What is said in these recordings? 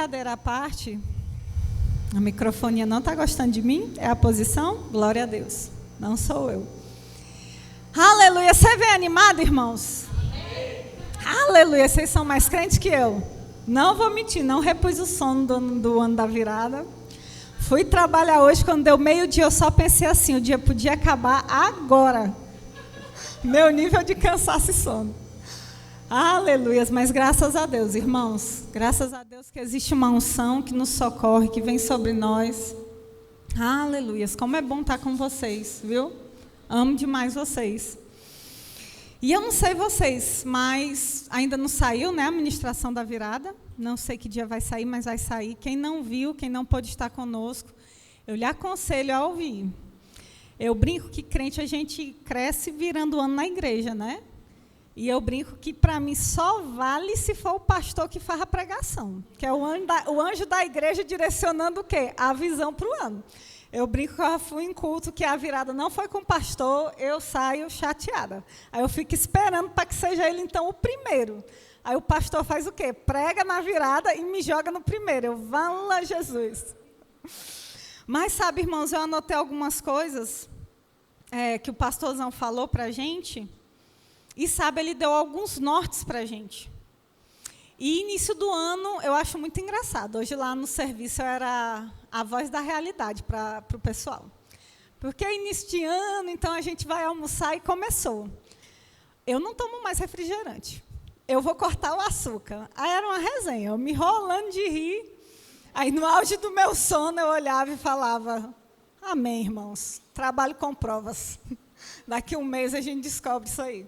brincadeira à parte, a microfonia não está gostando de mim? É a posição? Glória a Deus. Não sou eu. Aleluia. Você vem animado, irmãos? Amém. Aleluia. Vocês são mais crentes que eu. Não vou mentir, não repus o sono do ano da virada. Fui trabalhar hoje, quando deu meio-dia, eu só pensei assim, o dia podia acabar agora. Meu nível de cansaço e sono. Aleluia, mas graças a Deus, irmãos. Graças a Deus que existe uma unção que nos socorre, que vem sobre nós. Aleluia, como é bom estar com vocês, viu? Amo demais vocês. E eu não sei vocês, mas ainda não saiu, né, a ministração da virada. Não sei que dia vai sair, mas vai sair. Quem não viu, quem não pôde estar conosco, eu lhe aconselho a ouvir. Eu brinco que crente a gente cresce virando o ano na igreja, né? E eu brinco que para mim só vale se for o pastor que faz a pregação, que é o anjo da igreja direcionando o quê? A visão para o ano. Eu brinco que eu fui em culto que a virada não foi com o pastor, eu saio chateada. Aí eu fico esperando para que seja ele, então, o primeiro. Aí o pastor faz o quê? Prega na virada e me joga no primeiro. Eu, vala Jesus. Mas, sabe, irmãos, eu anotei algumas coisas que o pastorzão falou para a gente. E, sabe, ele deu alguns nortes para a gente. E, início do ano, eu acho muito engraçado. Hoje, lá no serviço, eu era a voz da realidade para o pessoal. Porque é início de ano, então a gente vai almoçar e começou. Eu não tomo mais refrigerante. Eu vou cortar o açúcar. Aí era uma resenha, eu me enrolando de rir. Aí, no auge do meu sono, eu olhava e falava, amém, irmãos, trabalho com provas. Daqui um mês a gente descobre isso aí.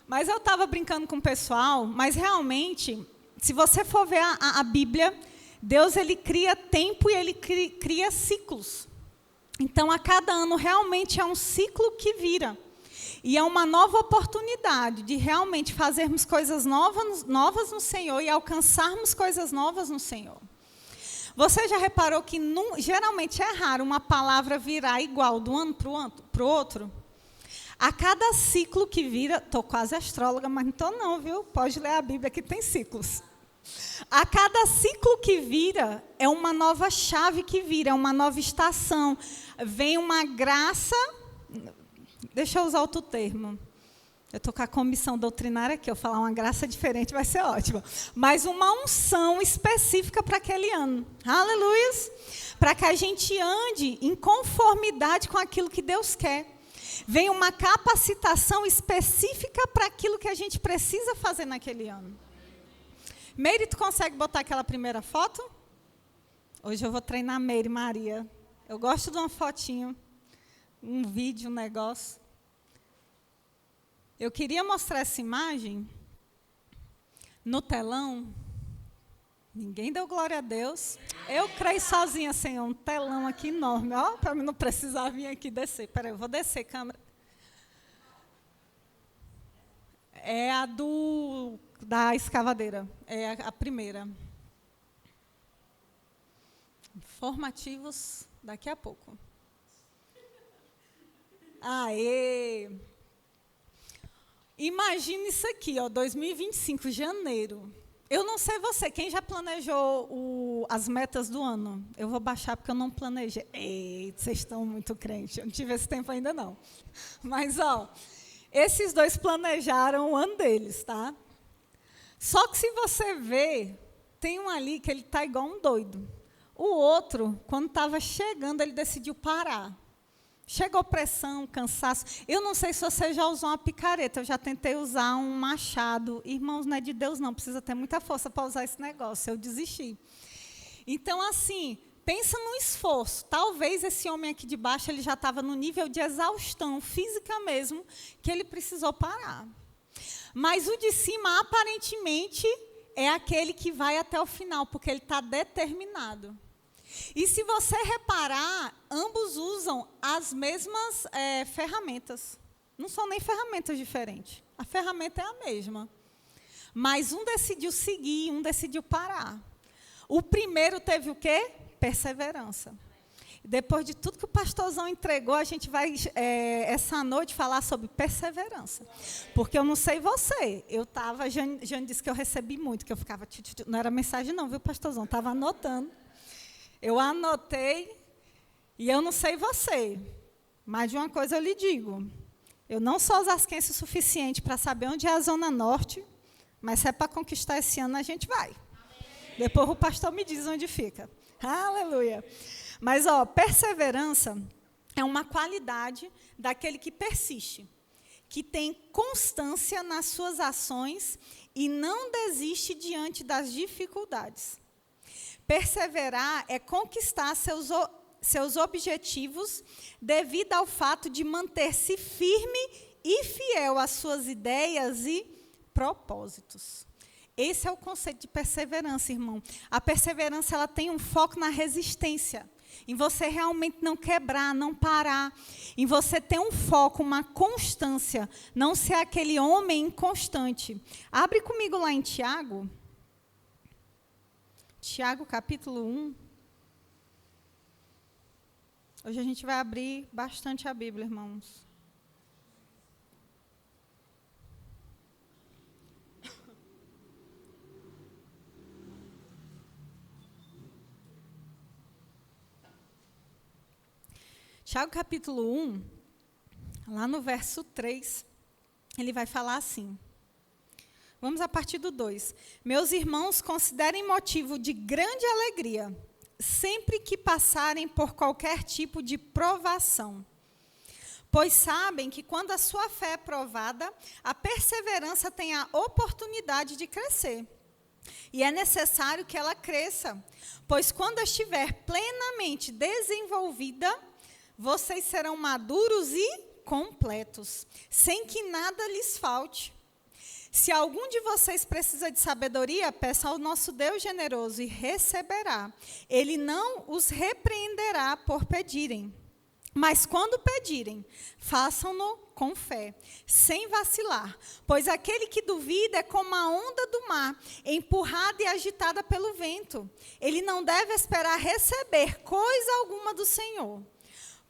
Mas eu estava brincando com o pessoal, mas realmente, se você for ver a Bíblia, Deus ele cria tempo e ele cria ciclos. Então, a cada ano, realmente é um ciclo que vira. E é uma nova oportunidade de realmente fazermos coisas novas no Senhor e alcançarmos coisas novas no Senhor. Você já reparou que geralmente é raro uma palavra virar igual do ano para o outro? A cada ciclo que vira, estou quase astróloga, mas não estou não, viu? Pode ler a Bíblia que tem ciclos. A cada ciclo que vira, é uma nova chave que vira, é uma nova estação. Vem uma graça, deixa eu usar outro termo. Eu estou com a comissão doutrinária aqui, eu falar uma graça diferente vai ser ótimo. Mas uma unção específica para aquele ano. Aleluia! Para que a gente ande em conformidade com aquilo que Deus quer. Vem uma capacitação específica para aquilo que a gente precisa fazer naquele ano. Meire, tu consegue botar aquela primeira foto? Hoje eu vou treinar Meire, Maria. Eu gosto de uma fotinho, um vídeo, um negócio. Eu queria mostrar essa imagem no telão. Ninguém deu glória a Deus. Eu creio sozinha, Senhor, um telão aqui enorme, ó, para mim não precisar vir aqui descer. Espera aí, eu vou descer, câmera. É a da escavadeira, é a primeira. Informativos daqui a pouco. Aê! Imagina isso aqui, ó, 2025, janeiro. Eu não sei você, quem já planejou as metas do ano? Eu vou baixar porque eu não planejei. Eita, vocês estão muito crentes, eu não tive esse tempo ainda não. Mas, ó, esses dois planejaram o ano deles, tá? Só que se você ver, tem um ali que ele está igual um doido. O outro, quando estava chegando, ele decidiu parar. Chegou pressão, cansaço. Eu não sei se você já usou uma picareta. Eu já tentei usar um machado. Irmãos, não é de Deus, não. Precisa ter muita força para usar esse negócio. Eu desisti. Então, assim, pensa no esforço. Talvez esse homem aqui de baixo ele já estava no nível de exaustão física mesmo, que ele precisou parar. Mas o de cima, aparentemente, é aquele que vai até o final, porque ele está determinado. E se você reparar, ambos usam as mesmas ferramentas. Não são nem ferramentas diferentes. A ferramenta é a mesma. Mas um decidiu seguir, um decidiu parar. O primeiro teve o quê? Perseverança. Depois de tudo que o pastorzão entregou, a gente vai, essa noite, falar sobre perseverança. Porque eu não sei você, Jane disse que eu recebi muito, que eu ficava, não era mensagem não, viu, pastorzão? Estava anotando. Eu anotei, e eu não sei você, mas de uma coisa eu lhe digo. Eu não sou osasquense o suficiente para saber onde é a Zona Norte, mas se é para conquistar esse ano, a gente vai. Amém. Depois o pastor me diz onde fica. Aleluia. Mas, perseverança é uma qualidade daquele que persiste, que tem constância nas suas ações e não desiste diante das dificuldades. Perseverar é conquistar seus objetivos devido ao fato de manter-se firme e fiel às suas ideias e propósitos. Esse é o conceito de perseverança, irmão. A perseverança, ela tem um foco na resistência, em você realmente não quebrar, não parar, em você ter um foco, uma constância, não ser aquele homem inconstante. Abre comigo lá em Tiago. Tiago, capítulo 1. Hoje a gente vai abrir bastante a Bíblia, irmãos. Tiago, capítulo 1, lá no verso 3, ele vai falar assim. Vamos a partir do 2. Meus irmãos, considerem motivo de grande alegria, sempre que passarem por qualquer tipo de provação. Pois sabem que quando a sua fé é provada, a perseverança tem a oportunidade de crescer. E é necessário que ela cresça, pois quando estiver plenamente desenvolvida, vocês serão maduros e completos, sem que nada lhes falte. Se algum de vocês precisa de sabedoria, peça ao nosso Deus generoso e receberá. Ele não os repreenderá por pedirem. Mas quando pedirem, façam-no com fé, sem vacilar. Pois aquele que duvida é como a onda do mar, empurrada e agitada pelo vento. Ele não deve esperar receber coisa alguma do Senhor,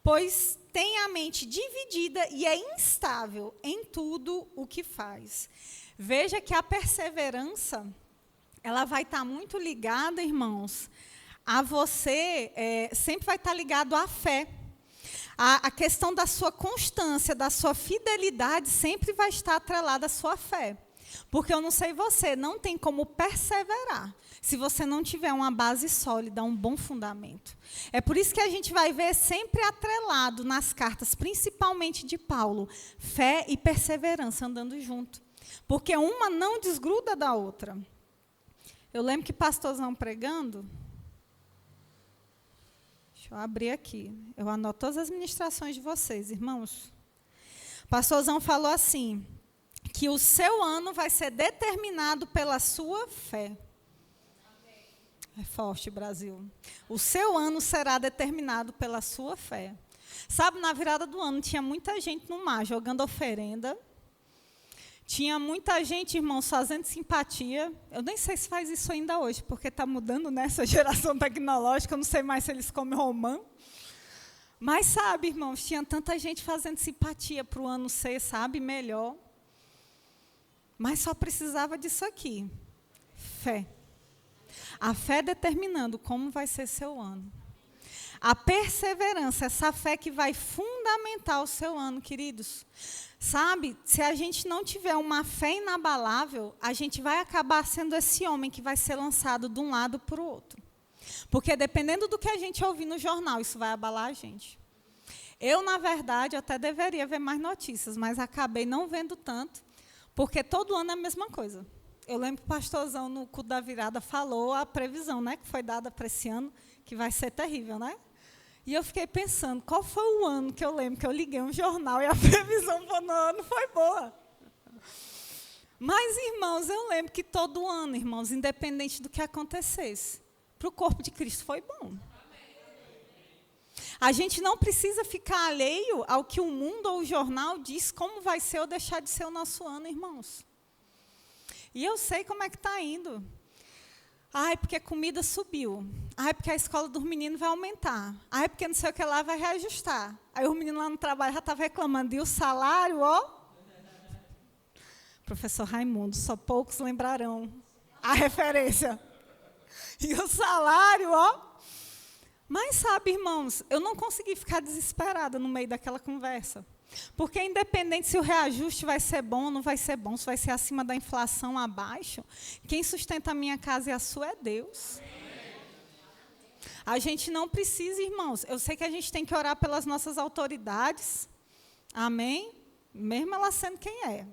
pois tem a mente dividida e é instável em tudo o que faz. Veja que a perseverança, ela vai estar muito ligada, irmãos, a você, sempre vai estar ligado à fé. A questão da sua constância, da sua fidelidade, sempre vai estar atrelada à sua fé. Porque eu não sei você, não tem como perseverar se você não tiver uma base sólida, um bom fundamento. É por isso que a gente vai ver sempre atrelado nas cartas, principalmente de Paulo, fé e perseverança andando junto. Porque uma não desgruda da outra. Eu lembro que pastorzão pregando, deixa eu abrir aqui, eu anoto todas as ministrações de vocês, irmãos. Pastorzão falou assim, que o seu ano vai ser determinado pela sua fé. É forte, Brasil. O seu ano será determinado pela sua fé. Sabe, na virada do ano, tinha muita gente no mar jogando oferenda. Tinha muita gente, irmãos, fazendo simpatia. Eu nem sei se faz isso ainda hoje, porque está mudando nessa geração tecnológica. Eu não sei mais se eles comem romã. Mas, sabe, irmãos, tinha tanta gente fazendo simpatia para o ano ser, sabe, melhor. Mas só precisava disso aqui. Fé. A fé determinando como vai ser seu ano. A perseverança, essa fé que vai fundamentar o seu ano, queridos. Sabe, se a gente não tiver uma fé inabalável, a gente vai acabar sendo esse homem que vai ser lançado de um lado para o outro. Porque dependendo do que a gente ouvir no jornal, isso vai abalar a gente. Eu, na verdade, até deveria ver mais notícias, mas acabei não vendo tanto, porque todo ano é a mesma coisa. Eu lembro que o pastorzão no culto da virada falou a previsão, né, que foi dada para esse ano, que vai ser terrível, né? E eu fiquei pensando, qual foi o ano que eu lembro que eu liguei um jornal e a previsão para o ano foi boa? Mas, irmãos, eu lembro que todo ano, irmãos, independente do que acontecesse, para o corpo de Cristo foi bom. A gente não precisa ficar alheio ao que o mundo ou o jornal diz como vai ser ou deixar de ser o nosso ano, irmãos. E eu sei como é que está indo. Ai, porque a comida subiu. Ai, porque a escola dos meninos vai aumentar. Ai, porque não sei o que lá vai reajustar. Aí o menino lá no trabalho já estava reclamando. E o salário, ó? Professor Raimundo, só poucos lembrarão a referência. E o salário, ó? Mas sabe, irmãos, eu não consegui ficar desesperada no meio daquela conversa. Porque independente se o reajuste vai ser bom ou não vai ser bom, se vai ser acima da inflação, abaixo, quem sustenta a minha casa e a sua é Deus. A gente não precisa, irmãos. Eu sei que a gente tem que orar pelas nossas autoridades. Amém? Mesmo ela sendo quem é.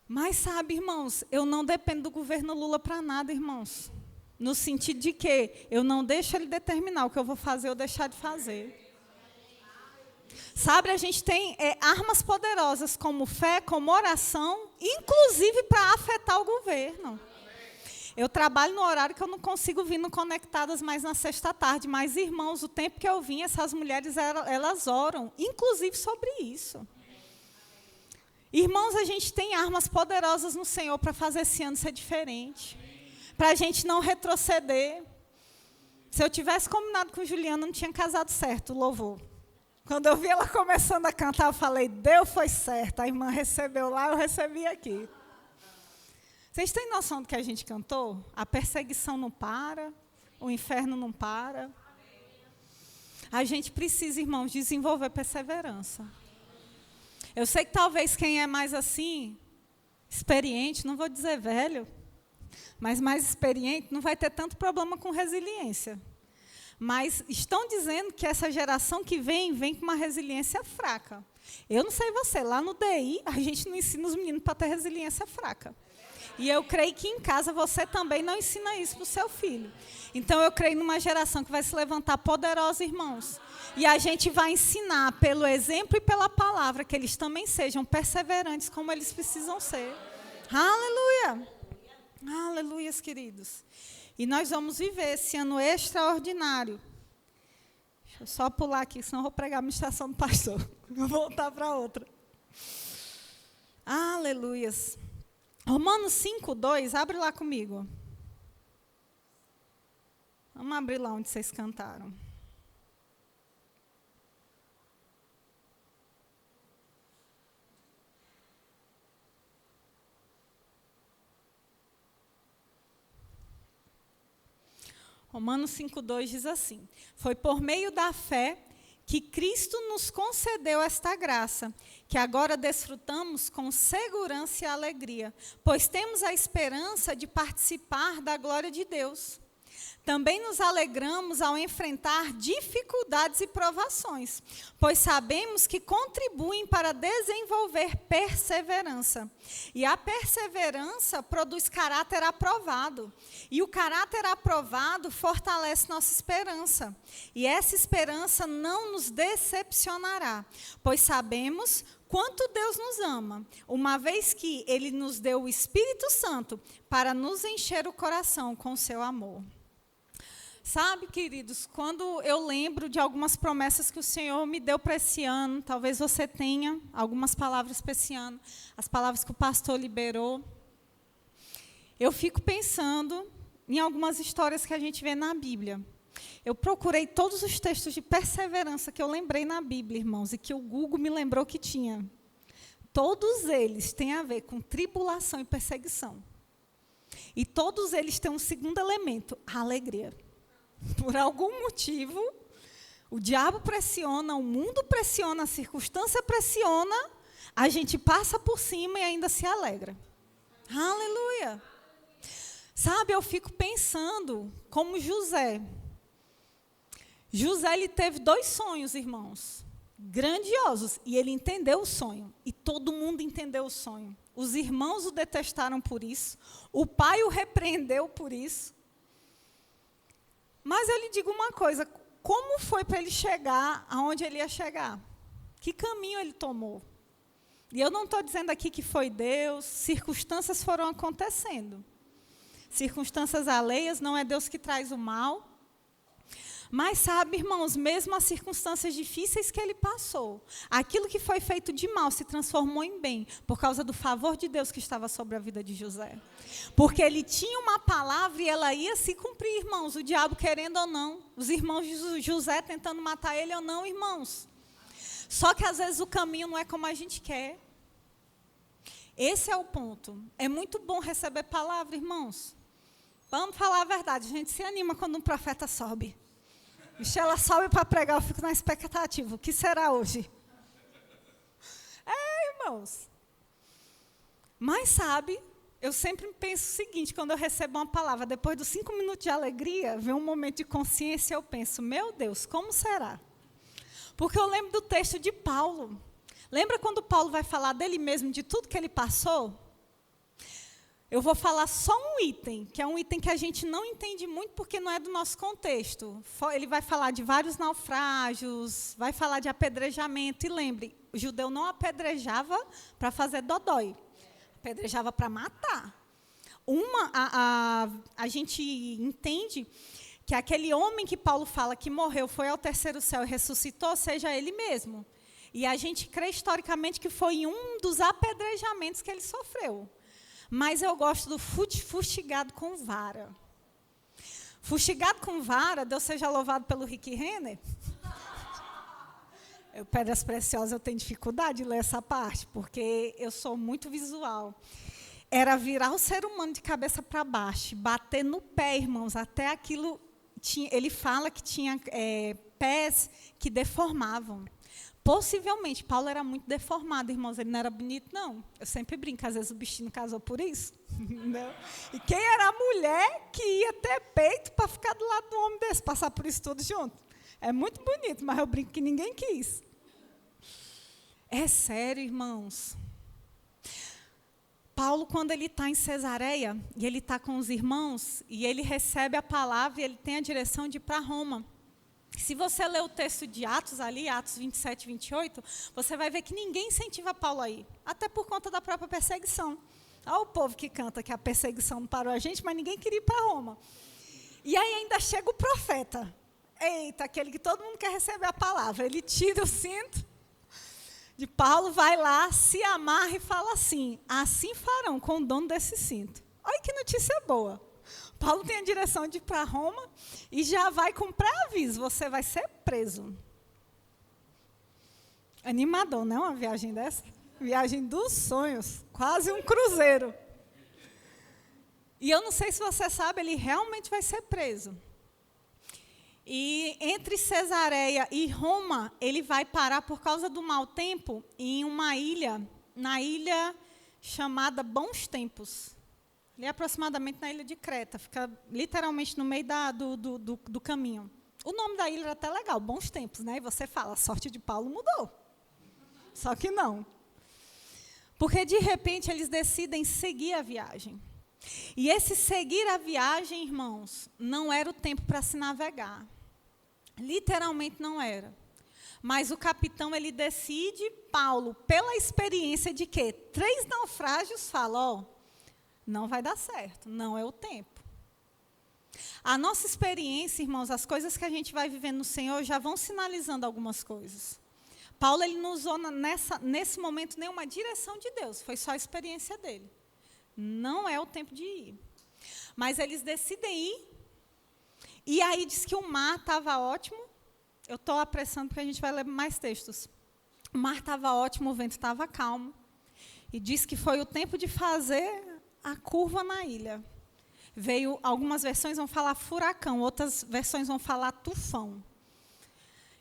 Mas sabe, irmãos, eu não dependo do governo Lula para nada, irmãos. No sentido de que eu não deixo ele determinar o que eu vou fazer ou deixar de fazer. Sabe, a gente tem armas poderosas como fé, como oração, inclusive para afetar o governo. Eu trabalho no horário que eu não consigo vir no Conectadas mais na sexta-tarde, mas, irmãos, o tempo que eu vim, essas mulheres, elas oram, inclusive sobre isso. Irmãos, a gente tem armas poderosas no Senhor para fazer esse ano ser diferente. Para a gente não retroceder. Se eu tivesse combinado com Juliana, não tinha casado certo o louvor. Quando eu vi ela começando a cantar, eu falei, Deus foi certo. A irmã recebeu lá, eu recebi aqui. Vocês têm noção do que a gente cantou? A perseguição não para, o inferno não para. A gente precisa, irmãos, desenvolver perseverança. Eu sei que talvez quem é mais assim, experiente, não vou dizer velho, mas mais experiente, não vai ter tanto problema com resiliência. Mas estão dizendo que essa geração que vem com uma resiliência fraca. Eu não sei você, lá no DI, a gente não ensina os meninos para ter resiliência fraca. E eu creio que em casa você também não ensina isso para o seu filho. Então eu creio numa geração que vai se levantar poderosa, irmãos. E a gente vai ensinar pelo exemplo e pela palavra que eles também sejam perseverantes como eles precisam ser. Aleluia! Aleluia, queridos. E nós vamos viver esse ano extraordinário. Deixa eu só pular aqui, senão eu vou pregar a ministração do pastor. Vou voltar para outra. Aleluias. Romanos 5:2, abre lá comigo. Vamos abrir lá onde vocês cantaram. Romanos 5:2 diz assim: foi por meio da fé que Cristo nos concedeu esta graça, que agora desfrutamos com segurança e alegria, pois temos a esperança de participar da glória de Deus. Também nos alegramos ao enfrentar dificuldades e provações, pois sabemos que contribuem para desenvolver perseverança. E a perseverança produz caráter aprovado. E o caráter aprovado fortalece nossa esperança. E essa esperança não nos decepcionará, pois sabemos quanto Deus nos ama, uma vez que Ele nos deu o Espírito Santo para nos encher o coração com o seu amor. Sabe, queridos, quando eu lembro de algumas promessas que o Senhor me deu para esse ano, talvez você tenha algumas palavras para esse ano, as palavras que o pastor liberou, eu fico pensando em algumas histórias que a gente vê na Bíblia. Eu procurei todos os textos de perseverança que eu lembrei na Bíblia, irmãos, e que o Google me lembrou que tinha. Todos eles têm a ver com tribulação e perseguição. E todos eles têm um segundo elemento, a alegria. Por algum motivo, o diabo pressiona, o mundo pressiona, a circunstância pressiona, a gente passa por cima e ainda se alegra. Aleluia! Sabe, eu fico pensando como José. José, ele teve 2 sonhos, irmãos, grandiosos, e ele entendeu o sonho, e todo mundo entendeu o sonho. Os irmãos o detestaram por isso, o pai o repreendeu por isso. Mas eu lhe digo uma coisa, como foi para ele chegar aonde ele ia chegar? Que caminho ele tomou? E eu não estou dizendo aqui que foi Deus, circunstâncias foram acontecendo. Circunstâncias alheias, não é Deus que traz o mal. Mas sabe, irmãos, mesmo as circunstâncias difíceis que ele passou, aquilo que foi feito de mal se transformou em bem, por causa do favor de Deus que estava sobre a vida de José. Porque ele tinha uma palavra e ela ia se cumprir, irmãos, o diabo querendo ou não, os irmãos de José tentando matar ele ou não, irmãos. Só que às vezes o caminho não é como a gente quer. Esse é o ponto. É muito bom receber palavra, irmãos. Vamos falar a verdade, a gente se anima quando um profeta sobe. Ela sobe para pregar, eu fico na expectativa. O que será hoje? Irmãos. Mas sabe, eu sempre penso o seguinte, quando eu recebo uma palavra, depois dos 5 minutos de alegria, vem um momento de consciência, eu penso, meu Deus, como será? Porque eu lembro do texto de Paulo. Lembra quando Paulo vai falar dele mesmo, de tudo que ele passou? Eu vou falar só um item, que é um item que a gente não entende muito porque não é do nosso contexto. Ele vai falar de vários naufrágios, vai falar de apedrejamento. E lembre, o judeu não apedrejava para fazer dodói, apedrejava para matar. A gente entende que aquele homem que Paulo fala que morreu, foi ao terceiro céu e ressuscitou, seja ele mesmo. E a gente crê historicamente que foi um dos apedrejamentos que ele sofreu. Mas eu gosto do fustigado com vara. Fustigado com vara, Deus seja louvado pelo Rick Renner. Pedras Preciosas, eu tenho dificuldade de ler essa parte, porque eu sou muito visual. Era virar o ser humano de cabeça para baixo, bater no pé, irmãos, até aquilo... ele fala que tinha pés que deformavam. Possivelmente, Paulo era muito deformado, irmãos, ele não era bonito, não. Eu sempre brinco, às vezes o bichinho casou por isso. Não. E quem era a mulher que ia ter peito para ficar do lado do homem desse, passar por isso tudo junto? É muito bonito, mas eu brinco que ninguém quis. É sério, irmãos. Paulo, quando ele está em Cesareia, e ele está com os irmãos, e ele recebe a palavra, e ele tem a direção de ir para Roma. Se você ler o texto de Atos ali, Atos 27 e 28, você vai ver que ninguém incentiva Paulo a ir, até por conta da própria perseguição. Olha o povo que canta que a perseguição não parou a gente, mas ninguém queria ir para Roma. E aí ainda chega o profeta. Eita, aquele que todo mundo quer receber a palavra. Ele tira o cinto de Paulo, vai lá, se amarra e fala assim, assim farão com o dono desse cinto. Olha que notícia boa. Paulo tem a direção de ir para Roma e já vai com pré-aviso, você vai ser preso. Animador, não é uma viagem dessa? Viagem dos sonhos, quase um cruzeiro. E eu não sei se você sabe, ele realmente vai ser preso. E entre Cesareia e Roma, ele vai parar por causa do mau tempo em uma ilha, na ilha chamada Bons Tempos. Ali aproximadamente na ilha de Creta, fica literalmente no meio do caminho. O nome da ilha era até legal, Bons Tempos, né? E você fala, a sorte de Paulo mudou. Só que não. Porque, de repente, eles decidem seguir a viagem. E esse seguir a viagem, irmãos, não era o tempo para se navegar. Literalmente não era. Mas o capitão, ele decide, Paulo, pela experiência de que 3 naufrágios, fala, ó, não vai dar certo, não é o tempo. A nossa experiência, irmãos, as coisas que a gente vai vivendo no Senhor já vão sinalizando algumas coisas. Paulo, ele não usou nesse momento nenhuma direção de Deus, foi só a experiência dele. Não é o tempo de ir. Mas eles decidem ir, e aí diz que o mar estava ótimo. Eu estou apressando porque a gente vai ler mais textos. O mar estava ótimo, o vento estava calmo. E diz que foi o tempo de fazer a curva na ilha. Veio, algumas versões vão falar furacão, outras versões vão falar tufão.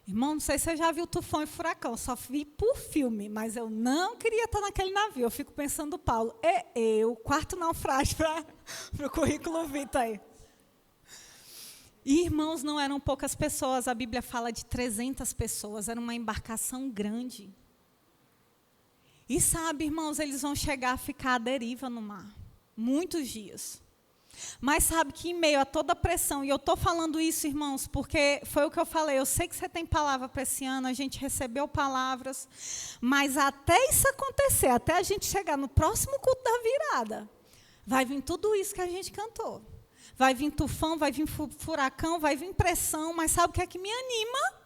Irmão, não sei se você já viu tufão e furacão, só vi por filme, mas eu não queria estar naquele navio. Eu fico pensando, Paulo, eu, 4º naufrágio para o currículo vitae. E, irmãos, não eram poucas pessoas, a Bíblia fala de 300 pessoas, era uma embarcação grande. E sabe, irmãos, eles vão chegar a ficar à deriva no mar. Muitos dias. Mas sabe que em meio a toda a pressão, e eu estou falando isso, irmãos, porque foi o que eu falei, eu sei que você tem palavra para esse ano, a gente recebeu palavras, mas até isso acontecer, até a gente chegar no próximo culto da virada, vai vir tudo isso que a gente cantou. vai vir tufão, vai vir furacão, vai vir pressão, mas sabe o que é que me anima?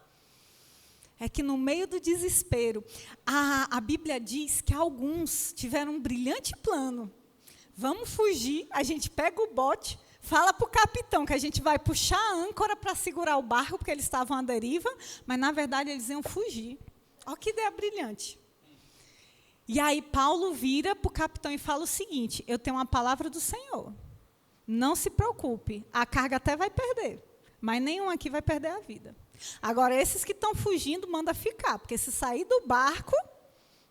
É que no meio do desespero, a Bíblia diz que alguns tiveram um brilhante plano. Vamos fugir, a gente pega o bote, fala para o capitão que a gente vai puxar a âncora para segurar o barco, porque eles estavam à deriva, mas na verdade eles iam fugir. Olha que ideia brilhante. E aí Paulo vira para o capitão e fala o seguinte: eu tenho uma palavra do Senhor. Não se preocupe, a carga até vai perder, mas nenhum aqui vai perder a vida. Agora, esses que estão fugindo, manda ficar, porque se sair do barco,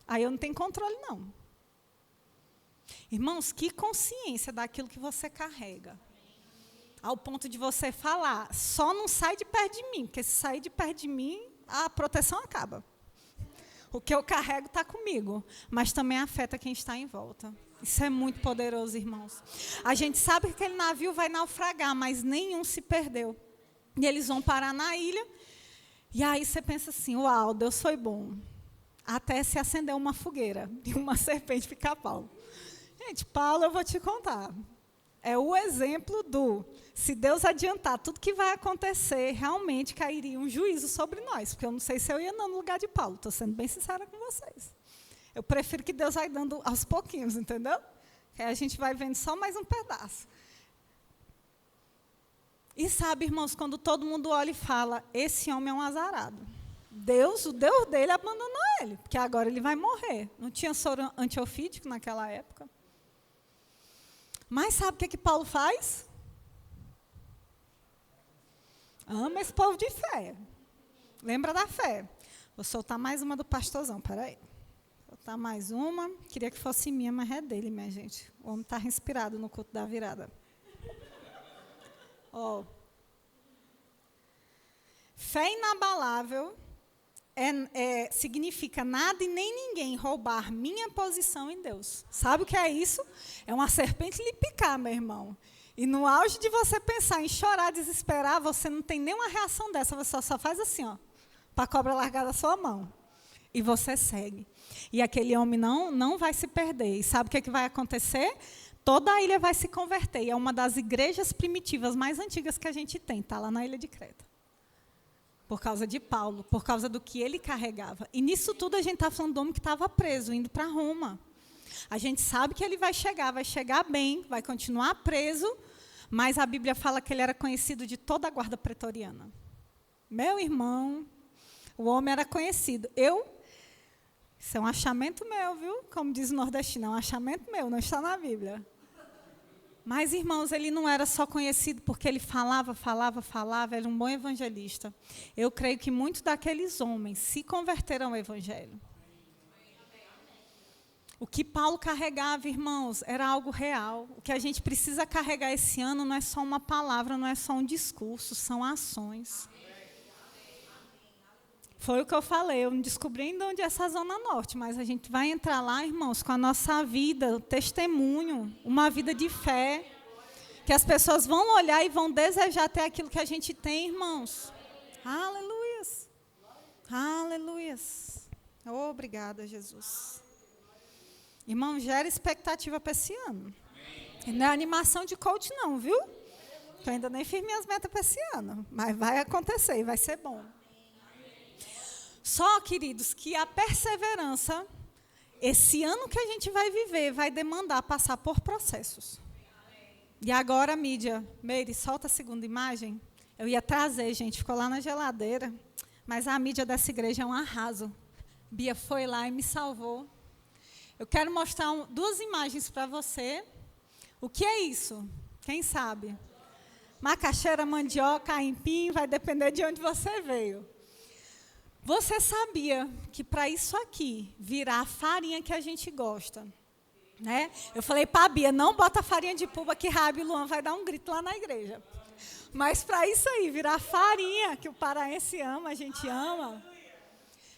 aí eu não tenho controle, não. Irmãos, que consciência daquilo que você carrega. Ao ponto de você falar, só não sai de perto de mim, porque se sair de perto de mim, a proteção acaba. O que eu carrego está comigo, mas também afeta quem está em volta. Isso é muito poderoso, irmãos. A gente sabe que aquele navio vai naufragar, mas nenhum se perdeu. E eles vão parar na ilha, e aí você pensa assim, uau, Deus foi bom. Até se acender uma fogueira e uma serpente ficar Paulo. Gente, Paulo, eu vou te contar. É o exemplo do, se Deus adiantar tudo que vai acontecer, realmente cairia um juízo sobre nós. Porque eu não sei se eu ia não no lugar de Paulo. Estou sendo bem sincera com vocês. Eu prefiro que Deus vai dando aos pouquinhos, entendeu? Que aí a gente vai vendo só mais um pedaço. E sabe, irmãos, quando todo mundo olha e fala, esse homem é um azarado. Deus, o Deus dele abandonou ele, porque agora ele vai morrer. Não tinha soro antiofídico naquela época. Mas sabe o que Paulo faz? Ama esse povo de fé. Lembra da fé. Vou soltar mais uma do pastorzão, peraí. Vou soltar mais uma. Queria que fosse minha, mas é dele, minha gente. O homem está inspirado no culto da virada. Oh. Fé inabalável significa nada e nem ninguém roubar minha posição em Deus. Sabe o que é isso? É uma serpente lhe picar, meu irmão. E no auge de você pensar em chorar, desesperar, você não tem nenhuma reação dessa, você só faz assim, ó, para a cobra largar da sua mão. E você segue. E aquele homem não vai se perder. E sabe o que vai acontecer? Toda a ilha vai se converter. E é uma das igrejas primitivas mais antigas que a gente tem. Está lá na ilha de Creta. Por causa de Paulo, por causa do que ele carregava. E nisso tudo a gente está falando do homem que estava preso, indo para Roma. A gente sabe que ele vai chegar bem, vai continuar preso, mas a Bíblia fala que ele era conhecido de toda a guarda pretoriana. Meu irmão, o homem era conhecido. Isso é um achamento meu, viu? Como diz o nordestino, é um achamento meu, não está na Bíblia. Mas, irmãos, ele não era só conhecido porque ele falava, era um bom evangelista. Eu creio que muitos daqueles homens se converteram ao evangelho. O que Paulo carregava, irmãos, era algo real. O que a gente precisa carregar esse ano não é só uma palavra, não é só um discurso, são ações. Foi o que eu falei, eu não descobri ainda onde é essa Zona Norte, mas a gente vai entrar lá, irmãos, com a nossa vida, o testemunho, uma vida de fé, que as pessoas vão olhar e vão desejar ter aquilo que a gente tem, irmãos. Aleluias. Aleluias. Obrigada, Jesus. Irmão, gera expectativa para esse ano. E não é animação de coach não, viu? Eu ainda nem fiz minhas metas para esse ano, mas vai acontecer e vai ser bom. Só, queridos, que a perseverança, esse ano que a gente vai viver, vai demandar passar por processos. E agora, mídia, Meire, solta a segunda imagem. Eu ia trazer, gente, ficou lá na geladeira, mas a mídia dessa igreja é um arraso. Bia foi lá e me salvou. Eu quero mostrar duas imagens para você. O que é isso? Quem sabe? Macaxeira, mandioca, aipim, vai depender de onde você veio. Você sabia que para isso aqui virar a farinha que a gente gosta, né? Eu falei para a Bia, não bota farinha de puba que Rabi e Luan vai dar um grito lá na igreja. Mas para isso aí, virar farinha que o paraense ama, a gente ama,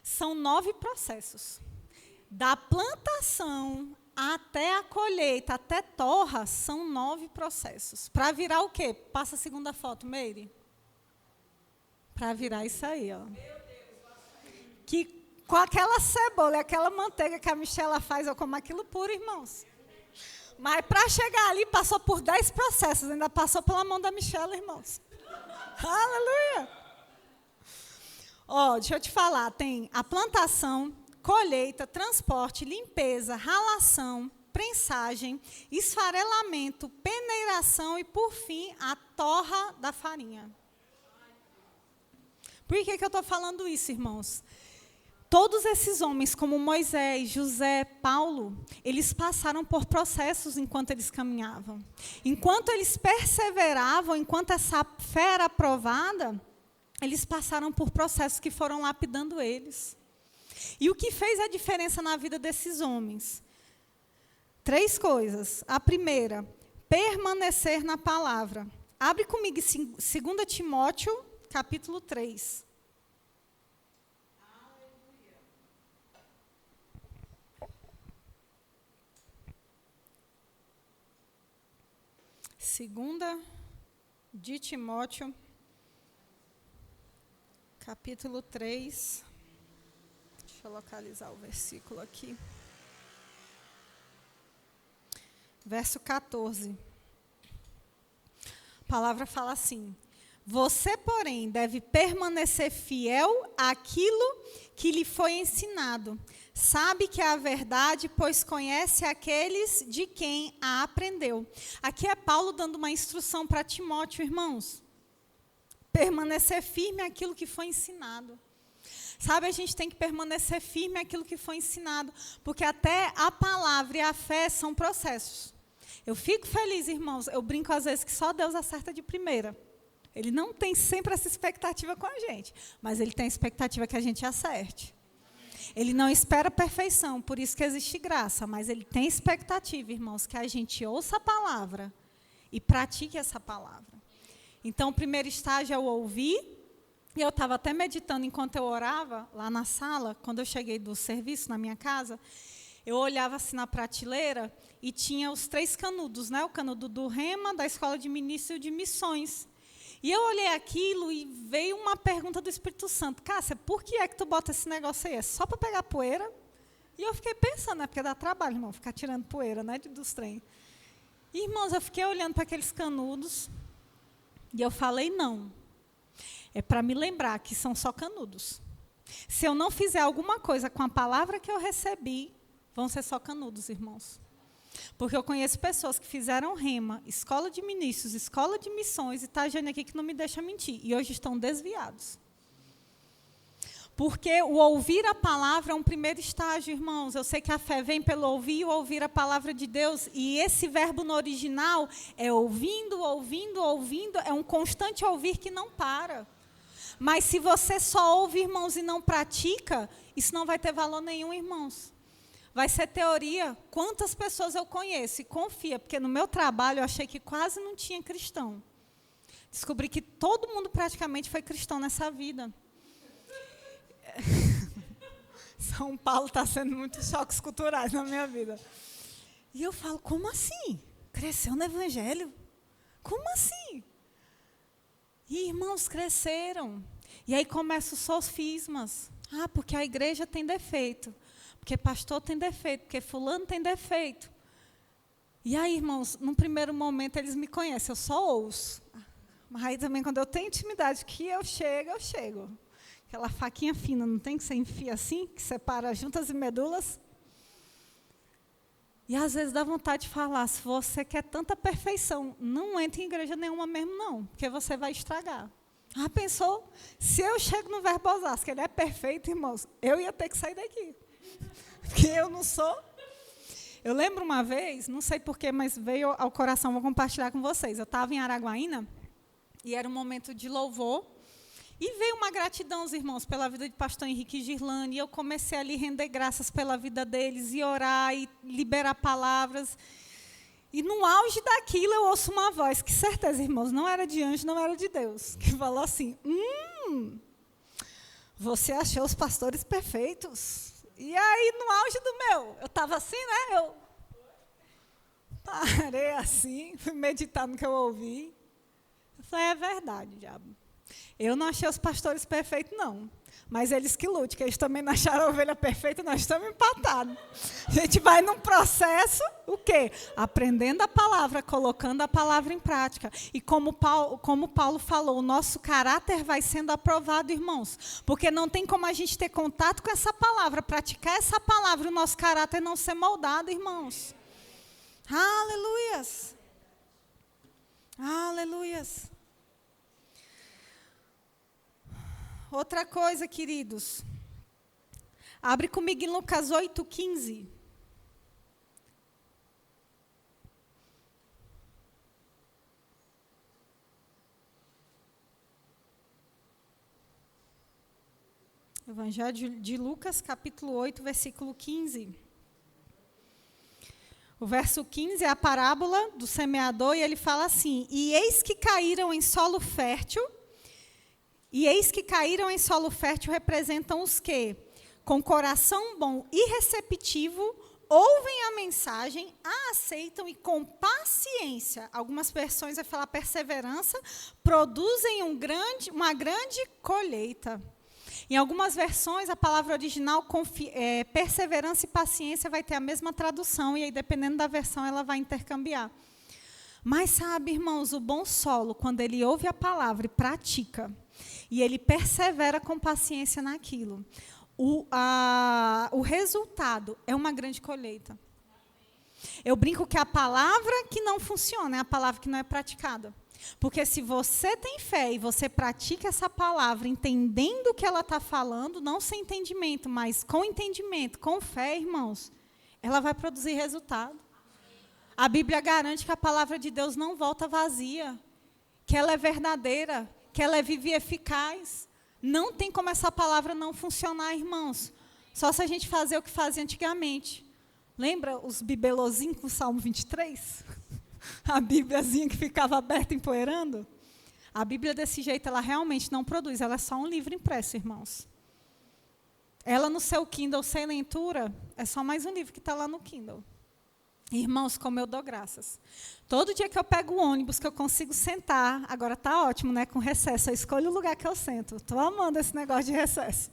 são 9 processos. Da plantação até a colheita, até torra, são 9 processos. Para virar o quê? Passa a segunda foto, Meire. Para virar isso aí, ó. Que com aquela cebola, aquela manteiga que a Michela faz, eu como aquilo puro, irmãos. Mas para chegar ali, passou por 10 processos. Ainda passou pela mão da Michelle, irmãos. Aleluia! Ó, deixa eu te falar. Tem a plantação, colheita, transporte, limpeza, ralação, prensagem, esfarelamento, peneiração e, por fim, a torra da farinha. Por que eu estou falando isso, irmãos? Todos esses homens, como Moisés, José, Paulo, eles passaram por processos enquanto eles caminhavam. Enquanto eles perseveravam, enquanto essa fé era aprovada, eles passaram por processos que foram lapidando eles. E o que fez a diferença na vida desses homens? 3 coisas. A primeira, permanecer na palavra. Abre comigo 2 Timóteo, capítulo 3. Segunda de Timóteo, capítulo 3. Deixa eu localizar o versículo aqui. Verso 14. A palavra fala assim: você, porém, deve permanecer fiel àquilo que lhe foi ensinado. Sabe que é a verdade, pois conhece aqueles de quem a aprendeu. Aqui é Paulo dando uma instrução para Timóteo, irmãos. Permanecer firme àquilo que foi ensinado. Sabe, a gente tem que permanecer firme àquilo que foi ensinado, porque até a palavra e a fé são processos. Eu fico feliz, irmãos, eu brinco às vezes que só Deus acerta de primeira. Ele não tem sempre essa expectativa com a gente, mas Ele tem a expectativa que a gente acerte. Ele não espera perfeição, por isso que existe graça, mas Ele tem expectativa, irmãos, que a gente ouça a palavra e pratique essa palavra. Então, o primeiro estágio é o ouvir, e eu estava até meditando enquanto eu orava, lá na sala, quando eu cheguei do serviço na minha casa, eu olhava assim na prateleira e tinha os 3 canudos, né? O canudo do Rema, da Escola de Ministros e o de Missões. E eu olhei aquilo e veio uma pergunta do Espírito Santo: Cássia, por que é que tu bota esse negócio aí? É só para pegar poeira? E eu fiquei pensando, né? Porque dá trabalho, irmão, ficar tirando poeira, né? Dos trem. E, irmãos, eu fiquei olhando para aqueles canudos e eu falei: não. É para me lembrar que são só canudos. Se eu não fizer alguma coisa com a palavra que eu recebi, vão ser só canudos, irmãos. Porque eu conheço pessoas que fizeram Rema, Escola de Ministros, Escola de Missões, e está gente aqui que não me deixa mentir, e hoje estão desviados. Porque o ouvir a palavra é um primeiro estágio, irmãos. Eu sei que a fé vem pelo ouvir e ouvir a palavra de Deus, e esse verbo no original é ouvindo, ouvindo, ouvindo, é um constante ouvir que não para. Mas se você só ouve, irmãos, e não pratica, isso não vai ter valor nenhum, irmãos. Vai ser teoria. Quantas pessoas eu conheço e confia, porque no meu trabalho eu achei que quase não tinha cristão. Descobri que todo mundo praticamente foi cristão nessa vida. São Paulo está sendo muitos choques culturais na minha vida. E eu falo: como assim? Cresceu no Evangelho? Como assim? E irmãos cresceram. E aí começam os sofismas. Ah, porque a igreja tem defeito. Porque pastor tem defeito, porque fulano tem defeito. E aí, irmãos, num primeiro momento eles me conhecem, eu só ouço. Mas aí também, quando eu tenho intimidade, que eu chego. Aquela faquinha fina, não tem que você enfia assim, que separa juntas e medulas? E às vezes dá vontade de falar: se você quer tanta perfeição, não entre em igreja nenhuma mesmo, não, porque você vai estragar. Ah, pensou? Se eu chego no Verbo Osasco, ele é perfeito, irmãos, eu ia ter que sair daqui. Porque eu não sou. Eu lembro uma vez, não sei porquê, mas veio ao coração, vou compartilhar com vocês. Eu estava em Araguaína, e era um momento de louvor, e veio uma gratidão, os irmãos, pela vida de pastor Henrique e Girlane, e eu comecei ali a render graças pela vida deles, e orar, e liberar palavras. E no auge daquilo eu ouço uma voz, que certeza, irmãos, não era de anjo, não era de Deus, que falou assim: você achou os pastores perfeitos. E aí, no auge do meu, eu estava assim, né? Eu parei assim, fui meditar no que eu ouvi. Eu falei: é verdade, diabo. Eu não achei os pastores perfeitos, não. Mas eles que lutem, que eles também não acharam a ovelha perfeita, nós estamos empatados. A gente vai num processo, o quê? Aprendendo a palavra, colocando a palavra em prática. E como Paulo falou, o nosso caráter vai sendo aprovado, irmãos. Porque não tem como a gente ter contato com essa palavra, praticar essa palavra, e o nosso caráter não ser moldado, irmãos. Aleluias. Aleluias. Outra coisa, queridos. Abre comigo em Lucas 8:15. Evangelho de Lucas, capítulo 8, versículo 15. O verso 15 é a parábola do semeador, e ele fala assim: E eis que caíram em solo fértil. E eis que caíram em solo fértil representam os que, com coração bom e receptivo, ouvem a mensagem, a aceitam e com paciência, algumas versões vai falar perseverança, produzem uma grande colheita. Em algumas versões, a palavra original, perseverança e paciência, vai ter a mesma tradução, e aí, dependendo da versão, ela vai intercambiar. Mas sabe, irmãos, o bom solo, quando ele ouve a palavra e pratica, e ele persevera com paciência naquilo, o resultado é uma grande colheita. Eu brinco que a palavra que não funciona é a palavra que não é praticada. Porque se você tem fé e você pratica essa palavra, entendendo o que ela está falando, não sem entendimento, mas com entendimento, com fé, irmãos, ela vai produzir resultado. A Bíblia garante que a palavra de Deus não volta vazia, que ela é verdadeira, que ela é viva e eficaz. Não tem como essa palavra não funcionar, irmãos. Só se a gente fazer o que fazia antigamente. Lembra os bibelozinhos com o Salmo 23? A Bíbliazinha que ficava aberta empoeirando? A Bíblia desse jeito, ela realmente não produz. Ela é só um livro impresso, irmãos. Ela no seu Kindle, sem leitura, é só mais um livro que está lá no Kindle. Irmãos, como eu dou graças. Todo dia que eu pego o ônibus, que eu consigo sentar, agora está ótimo, né, com recesso, eu escolho o lugar que eu sento. Estou amando esse negócio de recesso.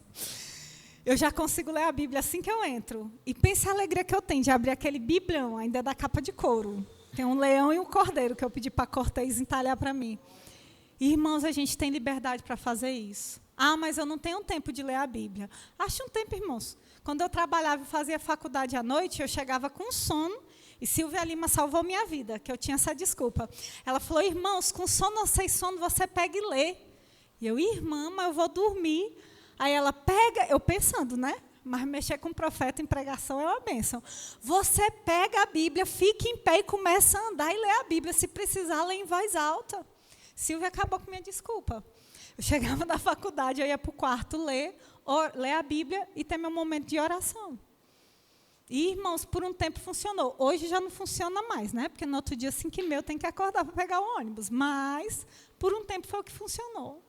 Eu já consigo ler a Bíblia assim que eu entro. E pense a alegria que eu tenho de abrir aquele biblião, ainda é da capa de couro. Tem um leão e um cordeiro que eu pedi para Cortez entalhar para mim. E, irmãos, a gente tem liberdade para fazer isso. Ah, mas eu não tenho tempo de ler a Bíblia. Ache um tempo, irmãos. Quando eu trabalhava e fazia faculdade à noite, eu chegava com sono. E Silvia Lima salvou minha vida, que eu tinha essa desculpa. Ela falou, irmãos, com sono ou sem sono, você pega e lê. E eu, irmã, mas eu vou dormir. Aí ela pega, eu pensando, né? Mas mexer com o profeta em pregação é uma bênção. Você pega a Bíblia, fica em pé e começa a andar e ler a Bíblia. Se precisar, lê em voz alta. Silvia acabou com minha desculpa. Eu chegava da faculdade, eu ia para o quarto ler a Bíblia e ter meu momento de oração. E, irmãos, por um tempo funcionou. Hoje já não funciona mais, né? Porque no outro dia, 5h30, eu tenho que acordar para pegar o ônibus. Mas, por um tempo, foi o que funcionou.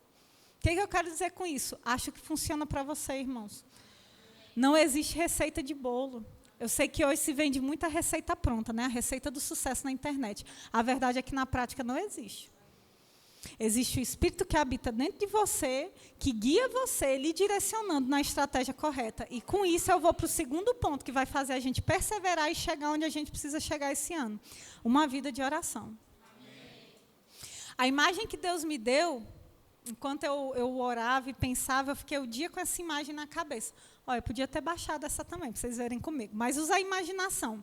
O que eu quero dizer com isso? Acho que funciona para você, irmãos. Não existe receita de bolo. Eu sei que hoje se vende muita receita pronta, né? A receita do sucesso na internet. A verdade é que na prática não existe. Existe o Espírito que habita dentro de você, que guia você, lhe direcionando na estratégia correta. E com isso eu vou para o segundo ponto, que vai fazer a gente perseverar e chegar onde a gente precisa chegar esse ano. Uma vida de oração. Amém. A imagem que Deus me deu, enquanto eu orava e pensava, eu fiquei o dia com essa imagem na cabeça. Olha, eu podia ter baixado essa também, para vocês verem comigo. Mas usa a imaginação.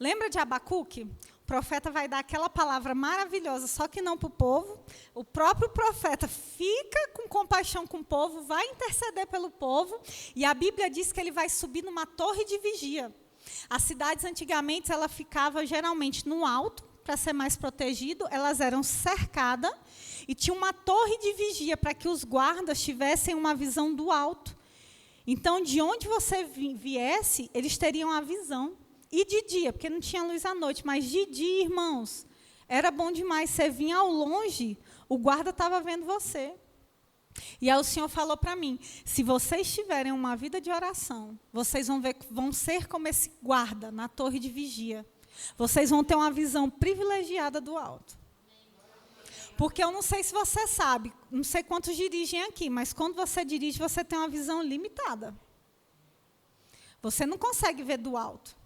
Lembra de Abacuque? O profeta vai dar aquela palavra maravilhosa, só que não para o povo. O próprio profeta fica com compaixão com o povo, vai interceder pelo povo, e a Bíblia diz que ele vai subir numa torre de vigia. As cidades, antigamente, ela ficava geralmente no alto, para ser mais protegido, elas eram cercadas, e tinha uma torre de vigia para que os guardas tivessem uma visão do alto. Então, de onde você viesse, eles teriam a visão. E de dia, porque não tinha luz à noite, mas de dia, irmãos, era bom demais. Você vinha ao longe, o guarda estava vendo você. E aí o Senhor falou para mim, se vocês tiverem uma vida de oração, vocês vão ser como esse guarda na torre de vigia. Vocês vão ter uma visão privilegiada do alto. Porque eu não sei se você sabe, não sei quantos dirigem aqui, mas quando você dirige, você tem uma visão limitada. Você não consegue ver do alto.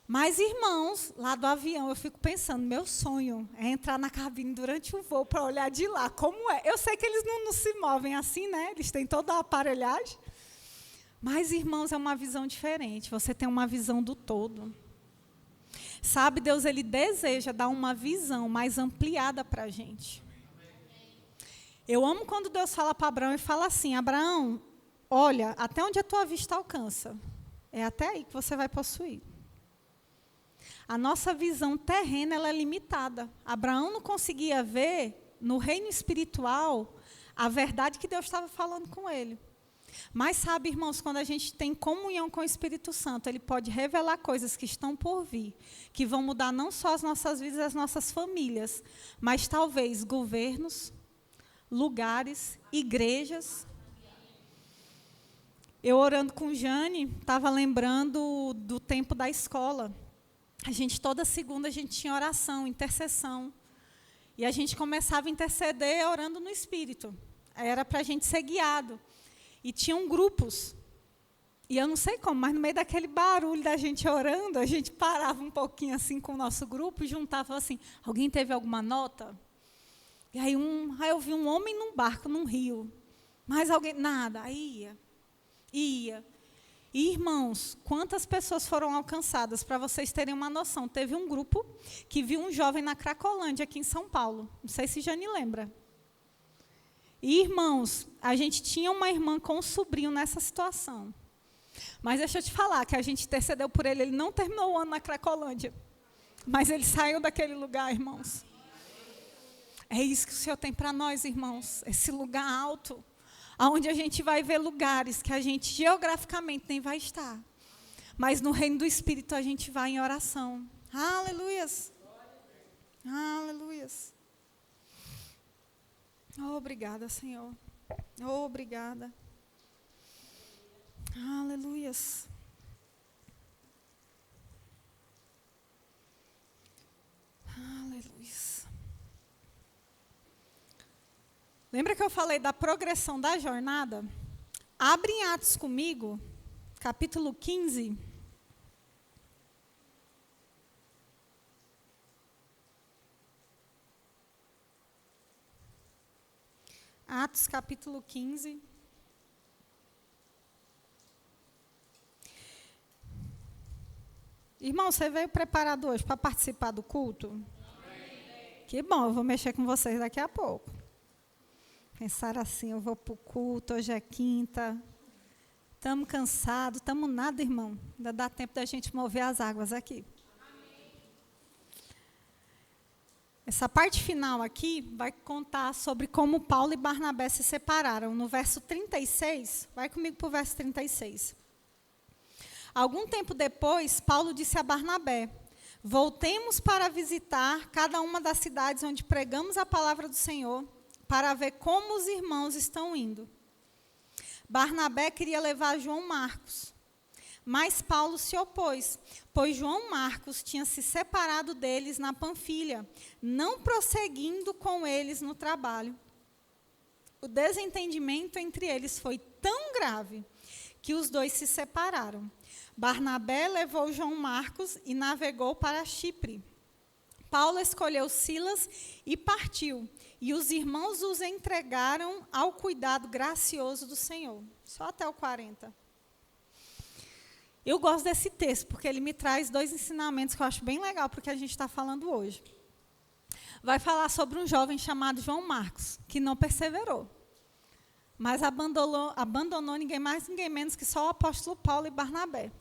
Mas, irmãos, lá do avião, eu fico pensando, meu sonho é entrar na cabine durante o voo para olhar de lá. Como é? Eu sei que eles não se movem assim, né? Eles têm toda a aparelhagem. Mas, irmãos, é uma visão diferente. Você tem uma visão do todo. Sabe, Deus, Ele deseja dar uma visão mais ampliada para a gente. Eu amo quando Deus fala para Abraão e fala assim, Abraão, olha, até onde a tua vista alcança, é até aí que você vai possuir. A nossa visão terrena ela é limitada. Abraão não conseguia ver, no reino espiritual, a verdade que Deus estava falando com ele. Mas sabe, irmãos, quando a gente tem comunhão com o Espírito Santo, Ele pode revelar coisas que estão por vir, que vão mudar não só as nossas vidas, as nossas famílias, mas talvez governos, lugares, igrejas. Eu orando com Jane, estava lembrando do tempo da escola. A gente, toda segunda, a gente tinha oração, intercessão. E a gente começava a interceder orando no Espírito. Era para a gente ser guiado. E tinham grupos. E eu não sei como, mas no meio daquele barulho da gente orando, a gente parava um pouquinho assim com o nosso grupo e juntava assim, alguém teve alguma nota? E aí eu vi um homem num barco, num rio. Mais alguém? Nada. Aí ia. E, irmãos, quantas pessoas foram alcançadas, para vocês terem uma noção. Teve um grupo que viu um jovem na Cracolândia, aqui em São Paulo. Não sei se Jane lembra. E, irmãos, a gente tinha uma irmã com um sobrinho nessa situação. Mas deixa eu te falar, que a gente intercedeu por ele, ele não terminou o ano na Cracolândia. Mas ele saiu daquele lugar, irmãos. É isso que o Senhor tem para nós, irmãos. Esse lugar alto. Onde a gente vai ver lugares que a gente geograficamente nem vai estar. Mas no reino do Espírito a gente vai em oração. Aleluias. Aleluias. Obrigada, Senhor. Obrigada. Aleluias. Aleluias. Lembra que eu falei da progressão da jornada? Abre em Atos comigo, capítulo 15. Atos, capítulo 15. Irmão, você veio preparado hoje para participar do culto? Amém. Que bom, eu vou mexer com vocês daqui a pouco. Pensar assim, eu vou para o culto, hoje é quinta, estamos cansados, estamos nada, irmão. Ainda dá tempo da gente mover as águas aqui. Amém. Essa parte final aqui vai contar sobre como Paulo e Barnabé se separaram. No verso 36, vai comigo para o verso 36. Algum tempo depois, Paulo disse a Barnabé, voltemos para visitar cada uma das cidades onde pregamos a palavra do Senhor, para ver como os irmãos estão indo. Barnabé queria levar João Marcos, mas Paulo se opôs, pois João Marcos tinha se separado deles na Panfilha, não prosseguindo com eles no trabalho. O desentendimento entre eles foi tão grave que os dois se separaram. Barnabé levou João Marcos e navegou para Chipre. Paulo escolheu Silas e partiu, e os irmãos os entregaram ao cuidado gracioso do Senhor. Só até o 40. Eu gosto desse texto, porque ele me traz dois ensinamentos que eu acho bem legal para o que a gente está falando hoje. Vai falar sobre um jovem chamado João Marcos, que não perseverou, mas abandonou ninguém mais, ninguém menos que só o apóstolo Paulo e Barnabé.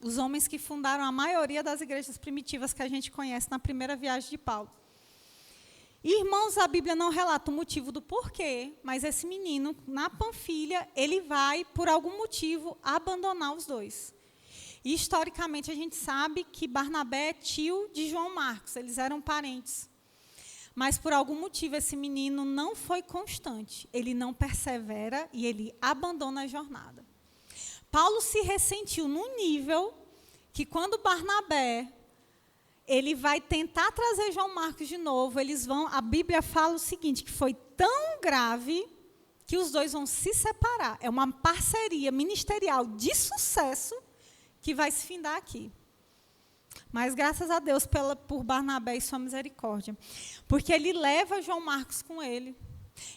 Os homens que fundaram a maioria das igrejas primitivas que a gente conhece na primeira viagem de Paulo. Irmãos, a Bíblia não relata o motivo do porquê, mas esse menino, na Panfilha, ele vai, por algum motivo, abandonar os dois. E, historicamente, a gente sabe que Barnabé é tio de João Marcos, eles eram parentes. Mas, por algum motivo, esse menino não foi constante, ele não persevera e ele abandona a jornada. Paulo se ressentiu num nível que, quando Barnabé ele vai tentar trazer João Marcos de novo. A Bíblia fala o seguinte, que foi tão grave que os dois vão se separar. É uma parceria ministerial de sucesso que vai se findar aqui. Mas graças a Deus por Barnabé e sua misericórdia. Porque ele leva João Marcos com ele.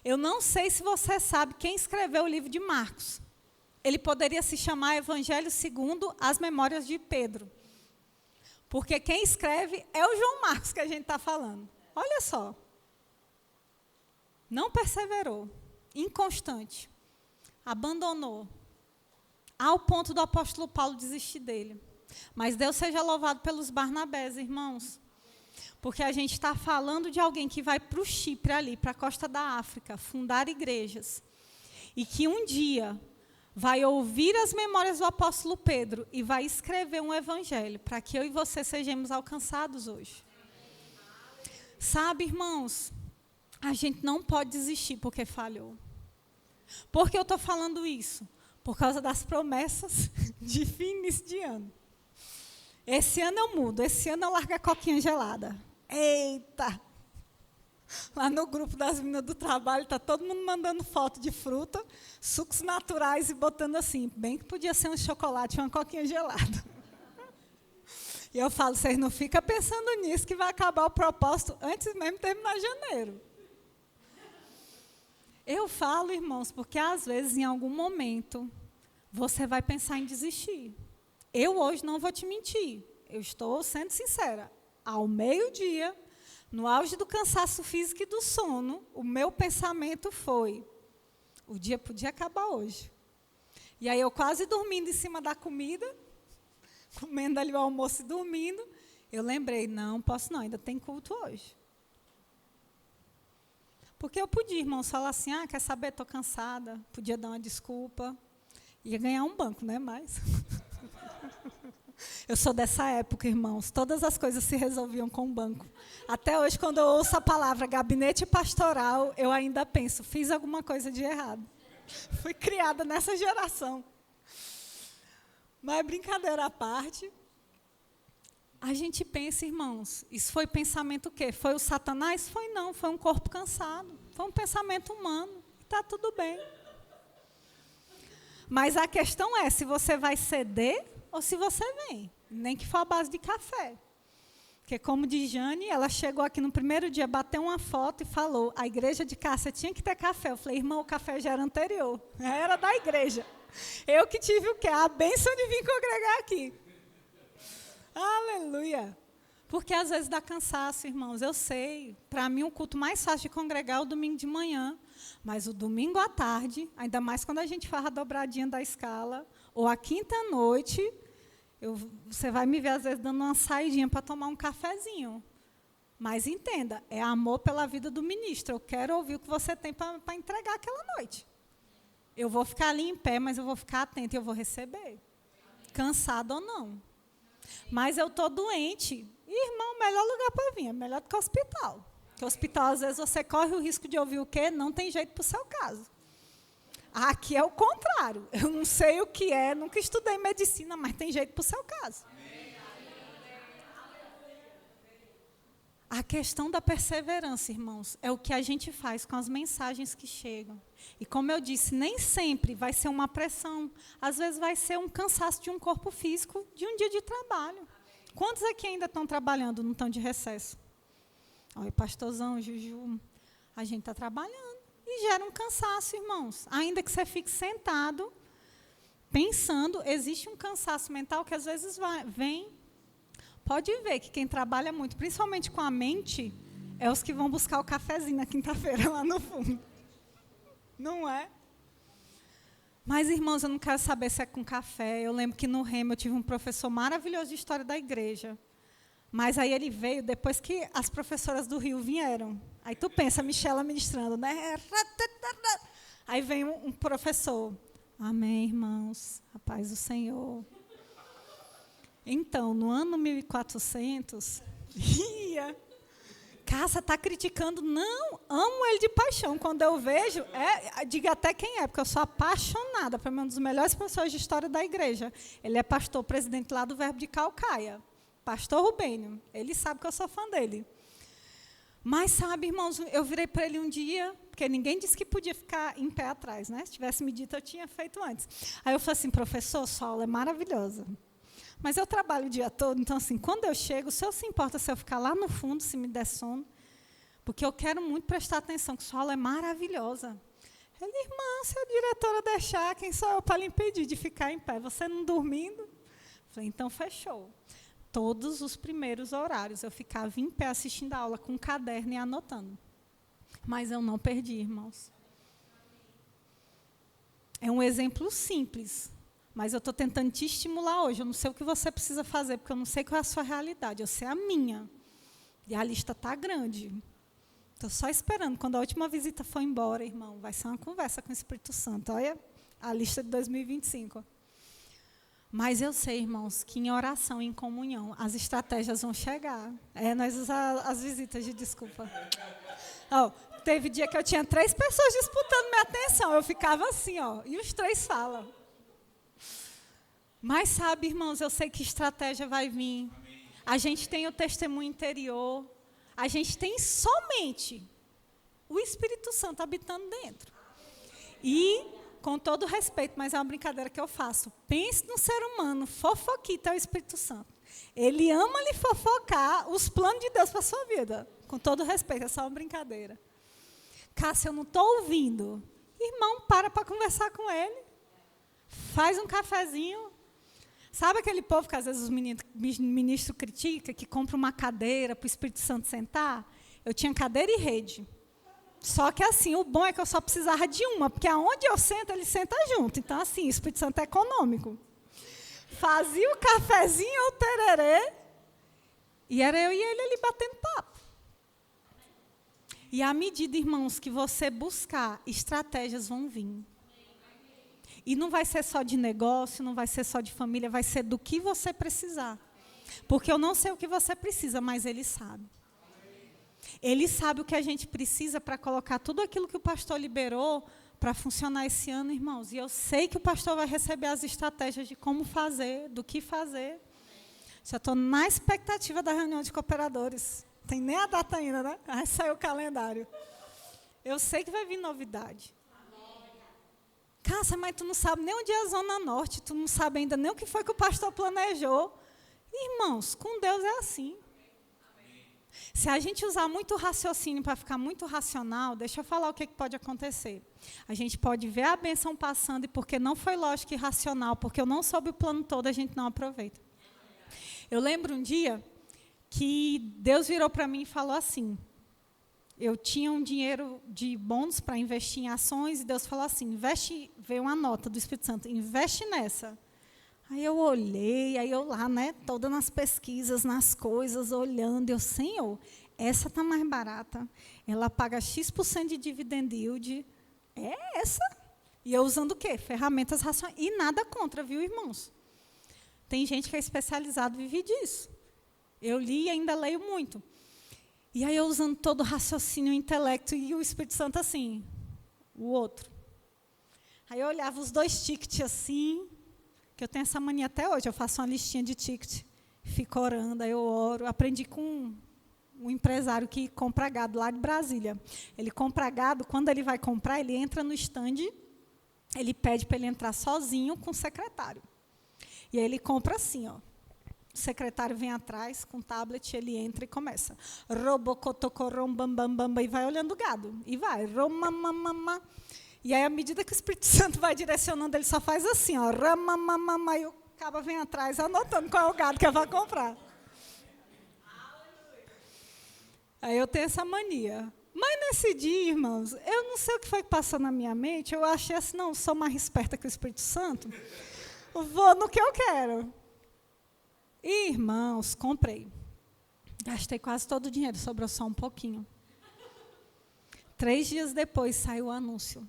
Eu não sei se você sabe quem escreveu o livro de Marcos. Ele poderia se chamar Evangelho segundo as Memórias de Pedro. Porque quem escreve é o João Marcos que a gente está falando. Olha só. Não perseverou. Inconstante. Abandonou. Ao ponto do apóstolo Paulo desistir dele. Mas Deus seja louvado pelos Barnabés, irmãos. Porque a gente está falando de alguém que vai para o Chipre ali, para a costa da África, fundar igrejas. E que um dia vai ouvir as memórias do apóstolo Pedro e vai escrever um evangelho para que eu e você sejamos alcançados hoje. Sabe, irmãos, a gente não pode desistir porque falhou. Por que eu estou falando isso? Por causa das promessas de fim e início de ano. Esse ano eu mudo, esse ano eu largo a coquinha gelada. Eita! Lá no grupo das meninas do trabalho, está todo mundo mandando foto de fruta, sucos naturais e botando assim, bem que podia ser um chocolate e uma coquinha gelada. E eu falo, vocês não ficam pensando nisso, que vai acabar o propósito antes mesmo de terminar janeiro. Eu falo, irmãos, porque às vezes, em algum momento, você vai pensar em desistir. Eu hoje não vou te mentir, eu estou sendo sincera. Ao meio-dia, no auge do cansaço físico e do sono, o meu pensamento foi, o dia podia acabar hoje. E aí eu quase dormindo em cima da comida, comendo ali o almoço e dormindo, eu lembrei, não posso não, ainda tem culto hoje. Porque eu podia, irmãos, falar assim, quer saber, estou cansada, podia dar uma desculpa, ia ganhar um banco, né, mas... Eu sou dessa época, irmãos. Todas as coisas se resolviam com o banco. Até hoje, quando eu ouço a palavra gabinete pastoral, eu ainda penso, fiz alguma coisa de errado. Fui criada nessa geração. Mas brincadeira à parte, a gente pensa, irmãos, isso foi pensamento o quê? Foi o Satanás? Foi não, foi um corpo cansado. Foi um pensamento humano. Está tudo bem. Mas a questão é se você vai ceder ou se você vem. Nem que for a base de café. Porque como diz Jane, ela chegou aqui no primeiro dia, bateu uma foto e falou, a igreja de Cássia tinha que ter café. Eu falei, irmão, o café já era anterior. Era da igreja. Eu que tive o quê? A bênção de vir congregar aqui. Aleluia. Porque às vezes dá cansaço, irmãos. Eu sei. Para mim, o culto mais fácil de congregar é o domingo de manhã. Mas o domingo à tarde, ainda mais quando a gente faz a dobradinha da escala, ou a quinta-noite, você vai me ver, às vezes, dando uma saidinha para tomar um cafezinho. Mas entenda, é amor pela vida do ministro. Eu quero ouvir o que você tem para entregar aquela noite. Eu vou ficar ali em pé, mas eu vou ficar atenta e eu vou receber. Cansado ou não. Mas eu estou doente. Irmão, o melhor lugar para vir é melhor do que o hospital. Porque o hospital, às vezes, você corre o risco de ouvir o quê? Não tem jeito para o seu caso. Aqui é o contrário. Eu não sei o que é, nunca estudei medicina, mas tem jeito para o seu caso. A questão da perseverança, irmãos, é o que a gente faz com as mensagens que chegam. E como eu disse, nem sempre vai ser uma pressão. Às vezes vai ser um cansaço de um corpo físico de um dia de trabalho. Quantos aqui ainda estão trabalhando, não estão de recesso? Olha, pastorzão, Juju, a gente está trabalhando. E gera um cansaço, irmãos. Ainda que você fique sentado, pensando, existe um cansaço mental que às vezes vem. Pode ver que quem trabalha muito, principalmente com a mente, é os que vão buscar o cafezinho na quinta-feira lá no fundo. Não é? Mas, irmãos, eu não quero saber se é com café. Eu lembro que no Remo eu tive um professor maravilhoso de história da igreja. Mas aí ele veio depois que as professoras do Rio vieram. Aí tu pensa, Michela ministrando, né? Aí vem um professor. Amém, irmãos. A paz do Senhor. Então, no ano 1400, Cássia está criticando. Não, amo ele de paixão. Quando eu vejo, diga até quem é, porque eu sou apaixonada. Para mim, um dos melhores professores de história da igreja. Ele é pastor, presidente lá do Verbo de Calcaia. pastor Rubênio. Ele sabe que eu sou fã dele. Mas, sabe, irmãos, eu virei para ele um dia, porque ninguém disse que podia ficar em pé atrás, né? Se tivesse me dito, eu tinha feito antes. Aí eu falei assim, professor, sua aula é maravilhosa. Mas eu trabalho o dia todo, então, assim, quando eu chego, o senhor se importa se eu ficar lá no fundo, se me der sono? Porque eu quero muito prestar atenção, que sua aula é maravilhosa. Ele, irmã, se a diretora deixar, quem sou eu para lhe impedir de ficar em pé? Você não dormindo? Eu falei, então, fechou. Todos os primeiros horários eu ficava em pé assistindo a aula com um caderno e anotando. Mas eu não perdi, irmãos. É um exemplo simples, mas eu estou tentando te estimular hoje. Eu não sei o que você precisa fazer, porque eu não sei qual é a sua realidade, eu sei a minha. E a lista está grande. Estou só esperando. Quando a última visita for embora, irmão, vai ser uma conversa com o Espírito Santo. Olha a lista de 2025. Mas eu sei, irmãos, que em oração, em comunhão, as estratégias vão chegar. Nós as visitas de desculpa. Teve dia que eu tinha 3 pessoas disputando minha atenção. Eu ficava assim, e os 3 falam. Mas sabe, irmãos, eu sei que estratégia vai vir. A gente tem o testemunho interior. A gente tem somente o Espírito Santo habitando dentro. E, com todo respeito, mas é uma brincadeira que eu faço. Pense no ser humano, fofoquita é o Espírito Santo. Ele ama lhe fofocar os planos de Deus para a sua vida. Com todo respeito, é só uma brincadeira. Cássia, eu não estou ouvindo. Irmão, para conversar com ele. Faz um cafezinho. Sabe aquele povo que às vezes os ministros criticam, que compra uma cadeira para o Espírito Santo sentar? Eu tinha cadeira e rede. Só que assim, o bom é que eu só precisava de uma, porque aonde eu sento, ele senta junto. Então, assim, o Espírito Santo é econômico. Fazia o cafezinho, o tererê, e era eu e ele ali batendo papo. E à medida, irmãos, que você buscar, estratégias vão vir. E não vai ser só de negócio, não vai ser só de família, vai ser do que você precisar. Porque eu não sei o que você precisa, mas ele sabe. Ele sabe o que a gente precisa para colocar tudo aquilo que o pastor liberou para funcionar esse ano, irmãos. E eu sei que o pastor vai receber as estratégias de como fazer, do que fazer. Já estou na expectativa da reunião de cooperadores. Tem nem a data ainda, né? Aí saiu o calendário. Eu sei que vai vir novidade. Cássia, mas tu não sabe nem onde é a Zona Norte, tu não sabe ainda nem o que foi que o pastor planejou. Irmãos, com Deus é assim. Se a gente usar muito raciocínio para ficar muito racional, deixa eu falar o que pode acontecer. A gente pode ver a bênção passando e porque não foi lógico e racional, porque eu não soube o plano todo, a gente não aproveita. Eu lembro um dia que Deus virou para mim e falou assim, eu tinha um dinheiro de bônus para investir em ações, e Deus falou assim, investe, veio uma nota do Espírito Santo, investe nessa. Aí eu olhei, aí eu lá, né, toda nas pesquisas, nas coisas, olhando, eu, Senhor, essa está mais barata, ela paga X% de dividend yield, é essa? E eu usando o quê? Ferramentas racionais, e nada contra, viu, irmãos? Tem gente que é especializado, vive disso. Eu li e ainda leio muito. E aí eu usando todo o raciocínio, o intelecto, e o Espírito Santo assim, o outro. Aí eu olhava os 2 tickets assim, que eu tenho essa mania até hoje, eu faço uma listinha de ticket, fico orando, aí eu oro. Aprendi com um empresário que compra gado lá de Brasília. Ele compra gado, quando ele vai comprar, ele entra no stand, ele pede para ele entrar sozinho com o secretário. E aí ele compra assim, ó. O secretário vem atrás com o tablet, ele entra e começa. Robocotocorom, bam, bam, bam, e vai olhando o gado. E vai, romamamama. E aí, à medida que o Espírito Santo vai direcionando, ele só faz assim, ó, ramamamama, e o cabo vem atrás anotando qual é o gado que vai comprar. Aí eu tenho essa mania. Mas nesse dia, irmãos, eu não sei o que foi que passou na minha mente, eu achei assim, não, sou mais esperta que o Espírito Santo, vou no que eu quero. E, irmãos, comprei. Gastei quase todo o dinheiro, sobrou só um pouquinho. 3 dias depois saiu o anúncio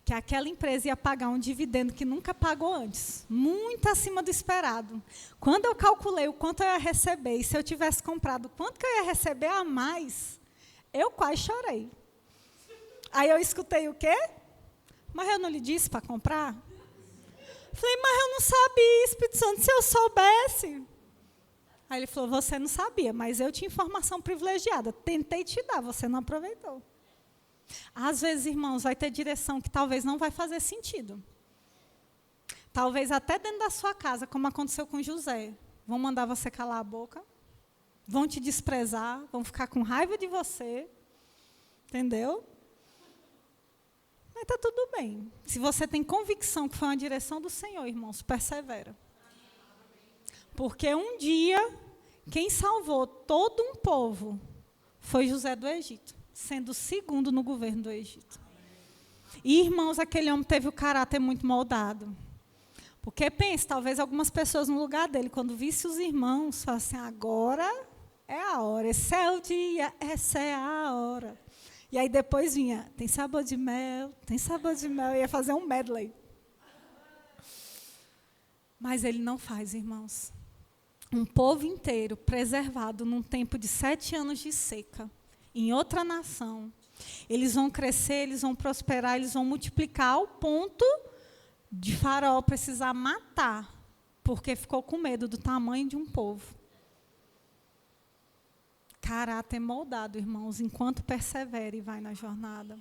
que aquela empresa ia pagar um dividendo que nunca pagou antes, muito acima do esperado. Quando eu calculei o quanto eu ia receber, e se eu tivesse comprado quanto que eu ia receber a mais, eu quase chorei. Aí eu escutei o quê? Mas eu não lhe disse para comprar? Falei, mas eu não sabia, Espírito Santo, se eu soubesse. Aí ele falou, você não sabia, mas eu tinha informação privilegiada. Tentei te dar, você não aproveitou. Às vezes, irmãos, vai ter direção que talvez não vai fazer sentido. Talvez até dentro da sua casa, como aconteceu com José. Vão mandar você calar a boca, vão te desprezar, vão ficar com raiva de você. Entendeu? Mas está tudo bem. Se você tem convicção que foi uma direção do Senhor, irmãos, persevera. Porque um dia, quem salvou todo um povo foi José do Egito, sendo o segundo no governo do Egito. E, irmãos, aquele homem teve o caráter muito moldado. Porque, pense, talvez algumas pessoas no lugar dele, quando vissem os irmãos, falassem, agora é a hora, esse é o dia, essa é a hora. E aí depois vinha, tem sabor de mel, ia fazer um medley. Mas ele não faz, irmãos. Um povo inteiro preservado num tempo de 7 anos de seca, em outra nação. Eles vão crescer, eles vão prosperar, eles vão multiplicar ao ponto de Faraó precisar matar, porque ficou com medo do tamanho de um povo. Caráter moldado, irmãos, enquanto persevera e vai na jornada.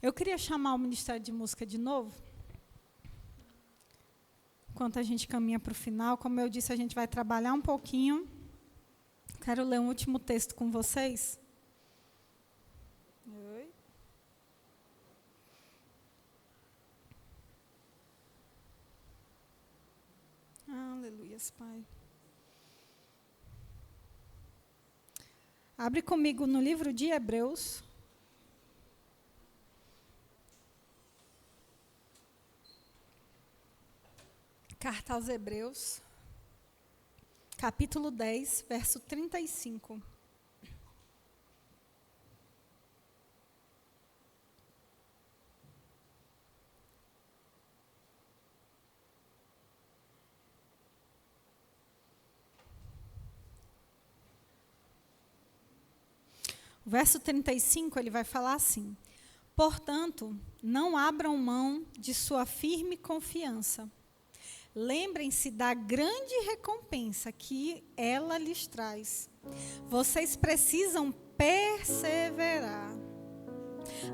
Eu queria chamar o Ministério de Música de novo. Enquanto a gente caminha para o final, como eu disse, a gente vai trabalhar um pouquinho. Quero ler um último texto com vocês. Oi. Aleluias, Pai. Abre comigo no livro de Hebreus. Carta aos Hebreus, capítulo 10, verso 35. O verso 35, ele vai falar assim: portanto, não abram mão de sua firme confiança. Lembrem-se da grande recompensa que ela lhes traz. Vocês precisam perseverar,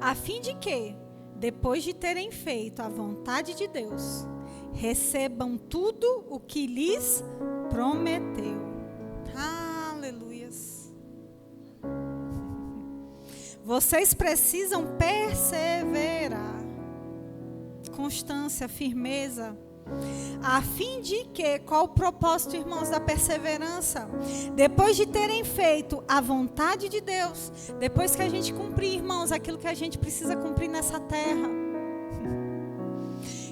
a fim de que, depois de terem feito a vontade de Deus, recebam tudo o que lhes prometeu. Aleluias. Vocês precisam perseverar. Constância, firmeza. A fim de que, qual o propósito, irmãos, da perseverança? Depois de terem feito a vontade de Deus, depois que a gente cumprir, irmãos, aquilo que a gente precisa cumprir nessa terra.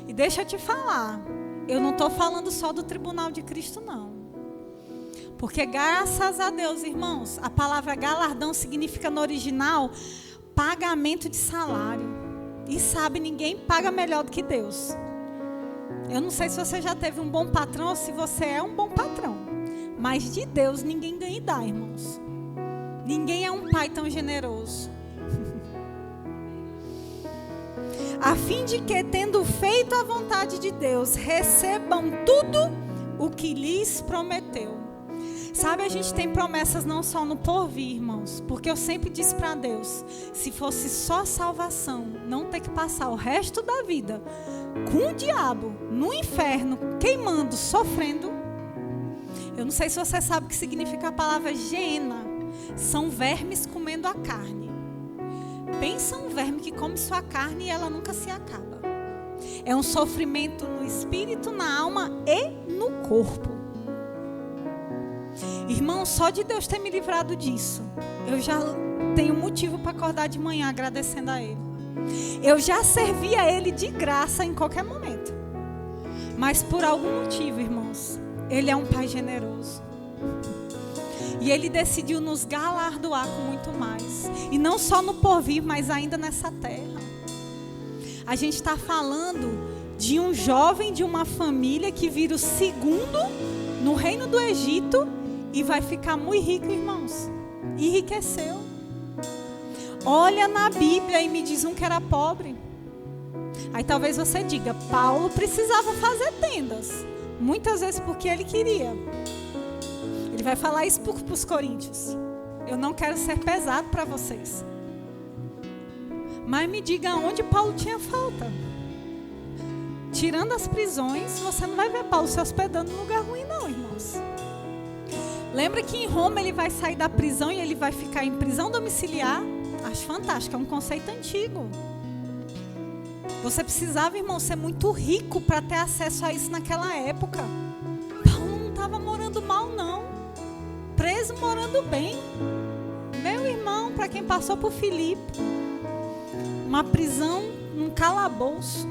E deixa eu te falar, eu não estou falando só do tribunal de Cristo, não. Porque graças a Deus, irmãos, a palavra galardão significa no original pagamento de salário. E sabe, ninguém paga melhor do que Deus. Eu não sei se você já teve um bom patrão ou se você é um bom patrão. Mas de Deus ninguém ganha e dá, irmãos. Ninguém é um pai tão generoso. A fim de que, tendo feito a vontade de Deus, recebam tudo o que lhes prometeu. Sabe, a gente tem promessas não só no porvir, irmãos. Porque eu sempre disse para Deus, se fosse só salvação, não ter que passar o resto da vida com o diabo no inferno, queimando, sofrendo. Eu não sei se você sabe o que significa a palavra geena. São vermes comendo a carne. Pensa um verme que come sua carne e ela nunca se acaba. É um sofrimento no espírito, na alma e no corpo. Irmão, só de Deus ter me livrado disso, eu já tenho motivo para acordar de manhã agradecendo a Ele. Eu já servi a Ele de graça em qualquer momento. Mas por algum motivo, irmãos, Ele é um Pai generoso. E Ele decidiu nos galardoar com muito mais. E não só no porvir, mas ainda nessa terra. A gente está falando de um jovem de uma família que vira o segundo no reino do Egito e vai ficar muito rico, irmãos. Enriqueceu. Olha na Bíblia e me diz um que era pobre. Aí talvez você diga, Paulo precisava fazer tendas. Muitas vezes porque ele queria. vai falar isso para os coríntios. Eu não quero ser pesado para vocês. Mas me diga onde Paulo tinha falta. Tirando as prisões, você não vai ver Paulo se hospedando num lugar ruim não, irmãos. Lembra que em Roma ele vai sair da prisão e ele vai ficar em prisão domiciliar? Acho fantástico, é um conceito antigo. Você precisava, irmão, ser muito rico para ter acesso a isso naquela época. Paulo não estava morando mal, não. Preso, morando bem. Meu irmão, para quem passou por Filipe, uma prisão, um calabouço,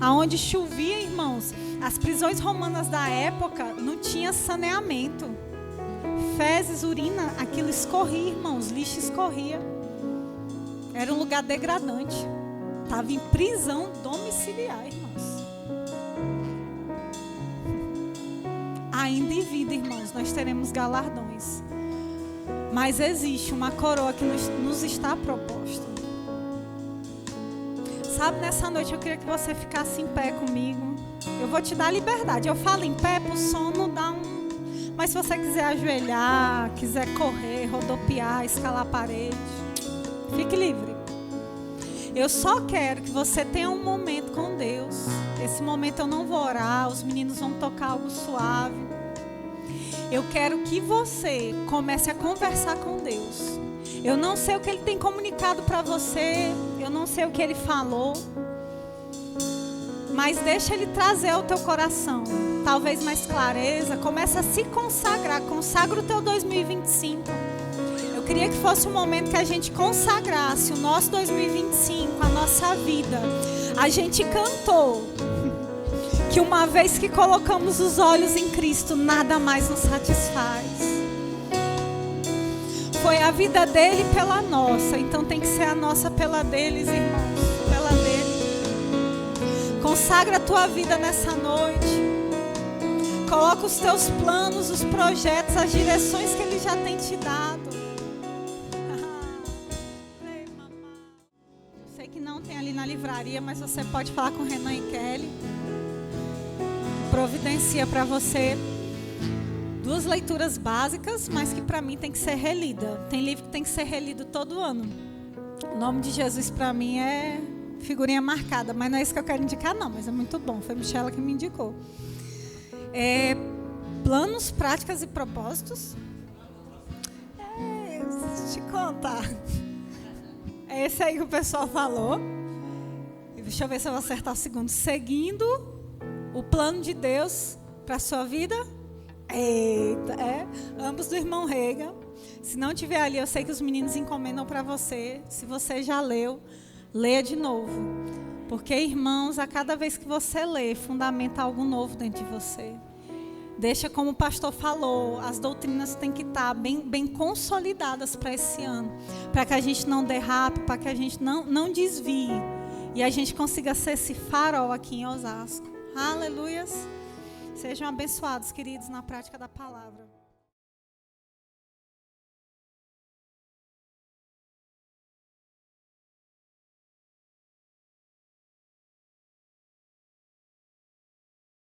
aonde chovia, irmãos. As prisões romanas da época não tinha saneamento. Fezes, urina, aquilo escorria, irmãos, lixo escorria. Era um lugar degradante. Estava em prisão domiciliar, irmãos. Ainda em vida, irmãos, nós teremos galardões. Mas existe uma coroa que nos está proposta. Sabe, nessa noite eu queria que você ficasse em pé comigo. Eu vou te dar liberdade. Eu falo em pé para o sono dar um... Mas se você quiser ajoelhar, quiser correr, rodopiar, escalar a parede, fique livre. Eu só quero que você tenha um momento com Deus. Esse momento eu não vou orar, os meninos vão tocar algo suave. Eu quero que você comece a conversar com Deus. Eu não sei o que Ele tem comunicado para você, eu não sei o que Ele falou, mas deixa Ele trazer ao teu coração, talvez mais clareza. Começa a se consagrar, consagra o teu 2025. Eu queria que fosse um momento que a gente consagrasse o nosso 2025, a nossa vida. A gente cantou que uma vez que colocamos os olhos em Cristo, nada mais nos satisfaz. Foi a vida dele pela nossa, então tem que ser a nossa pela deles, irmãos, pela dele. Consagra a tua vida nessa noite. Coloca os teus planos, os projetos, as direções que ele já tem te dado. Sei que não tem ali na livraria, mas você pode falar com Renan e Kelly. Providencia para você 2 leituras básicas, mas que para mim tem que ser relida. Tem livro que tem que ser relido todo ano. O nome de Jesus para mim é figurinha marcada, mas não é isso que eu quero indicar não, mas é muito bom. Foi a Michela que me indicou. Planos, práticas e propósitos. Deixa eu te contar. É esse aí que o pessoal falou. Deixa eu ver se eu vou acertar o segundo. Seguindo o plano de Deus para a sua vida. Eita, ambos do irmão Rega. Se não tiver ali, eu sei que os meninos encomendam para você. Se você já leu, leia de novo. Porque, irmãos, a cada vez que você lê, fundamenta algo novo dentro de você. Deixa, como o pastor falou, as doutrinas têm que estar bem consolidadas para esse ano. Para que a gente não derrape, para que a gente não desvie. E a gente consiga ser esse farol aqui em Osasco. Aleluias. Sejam abençoados, queridos, na prática da palavra.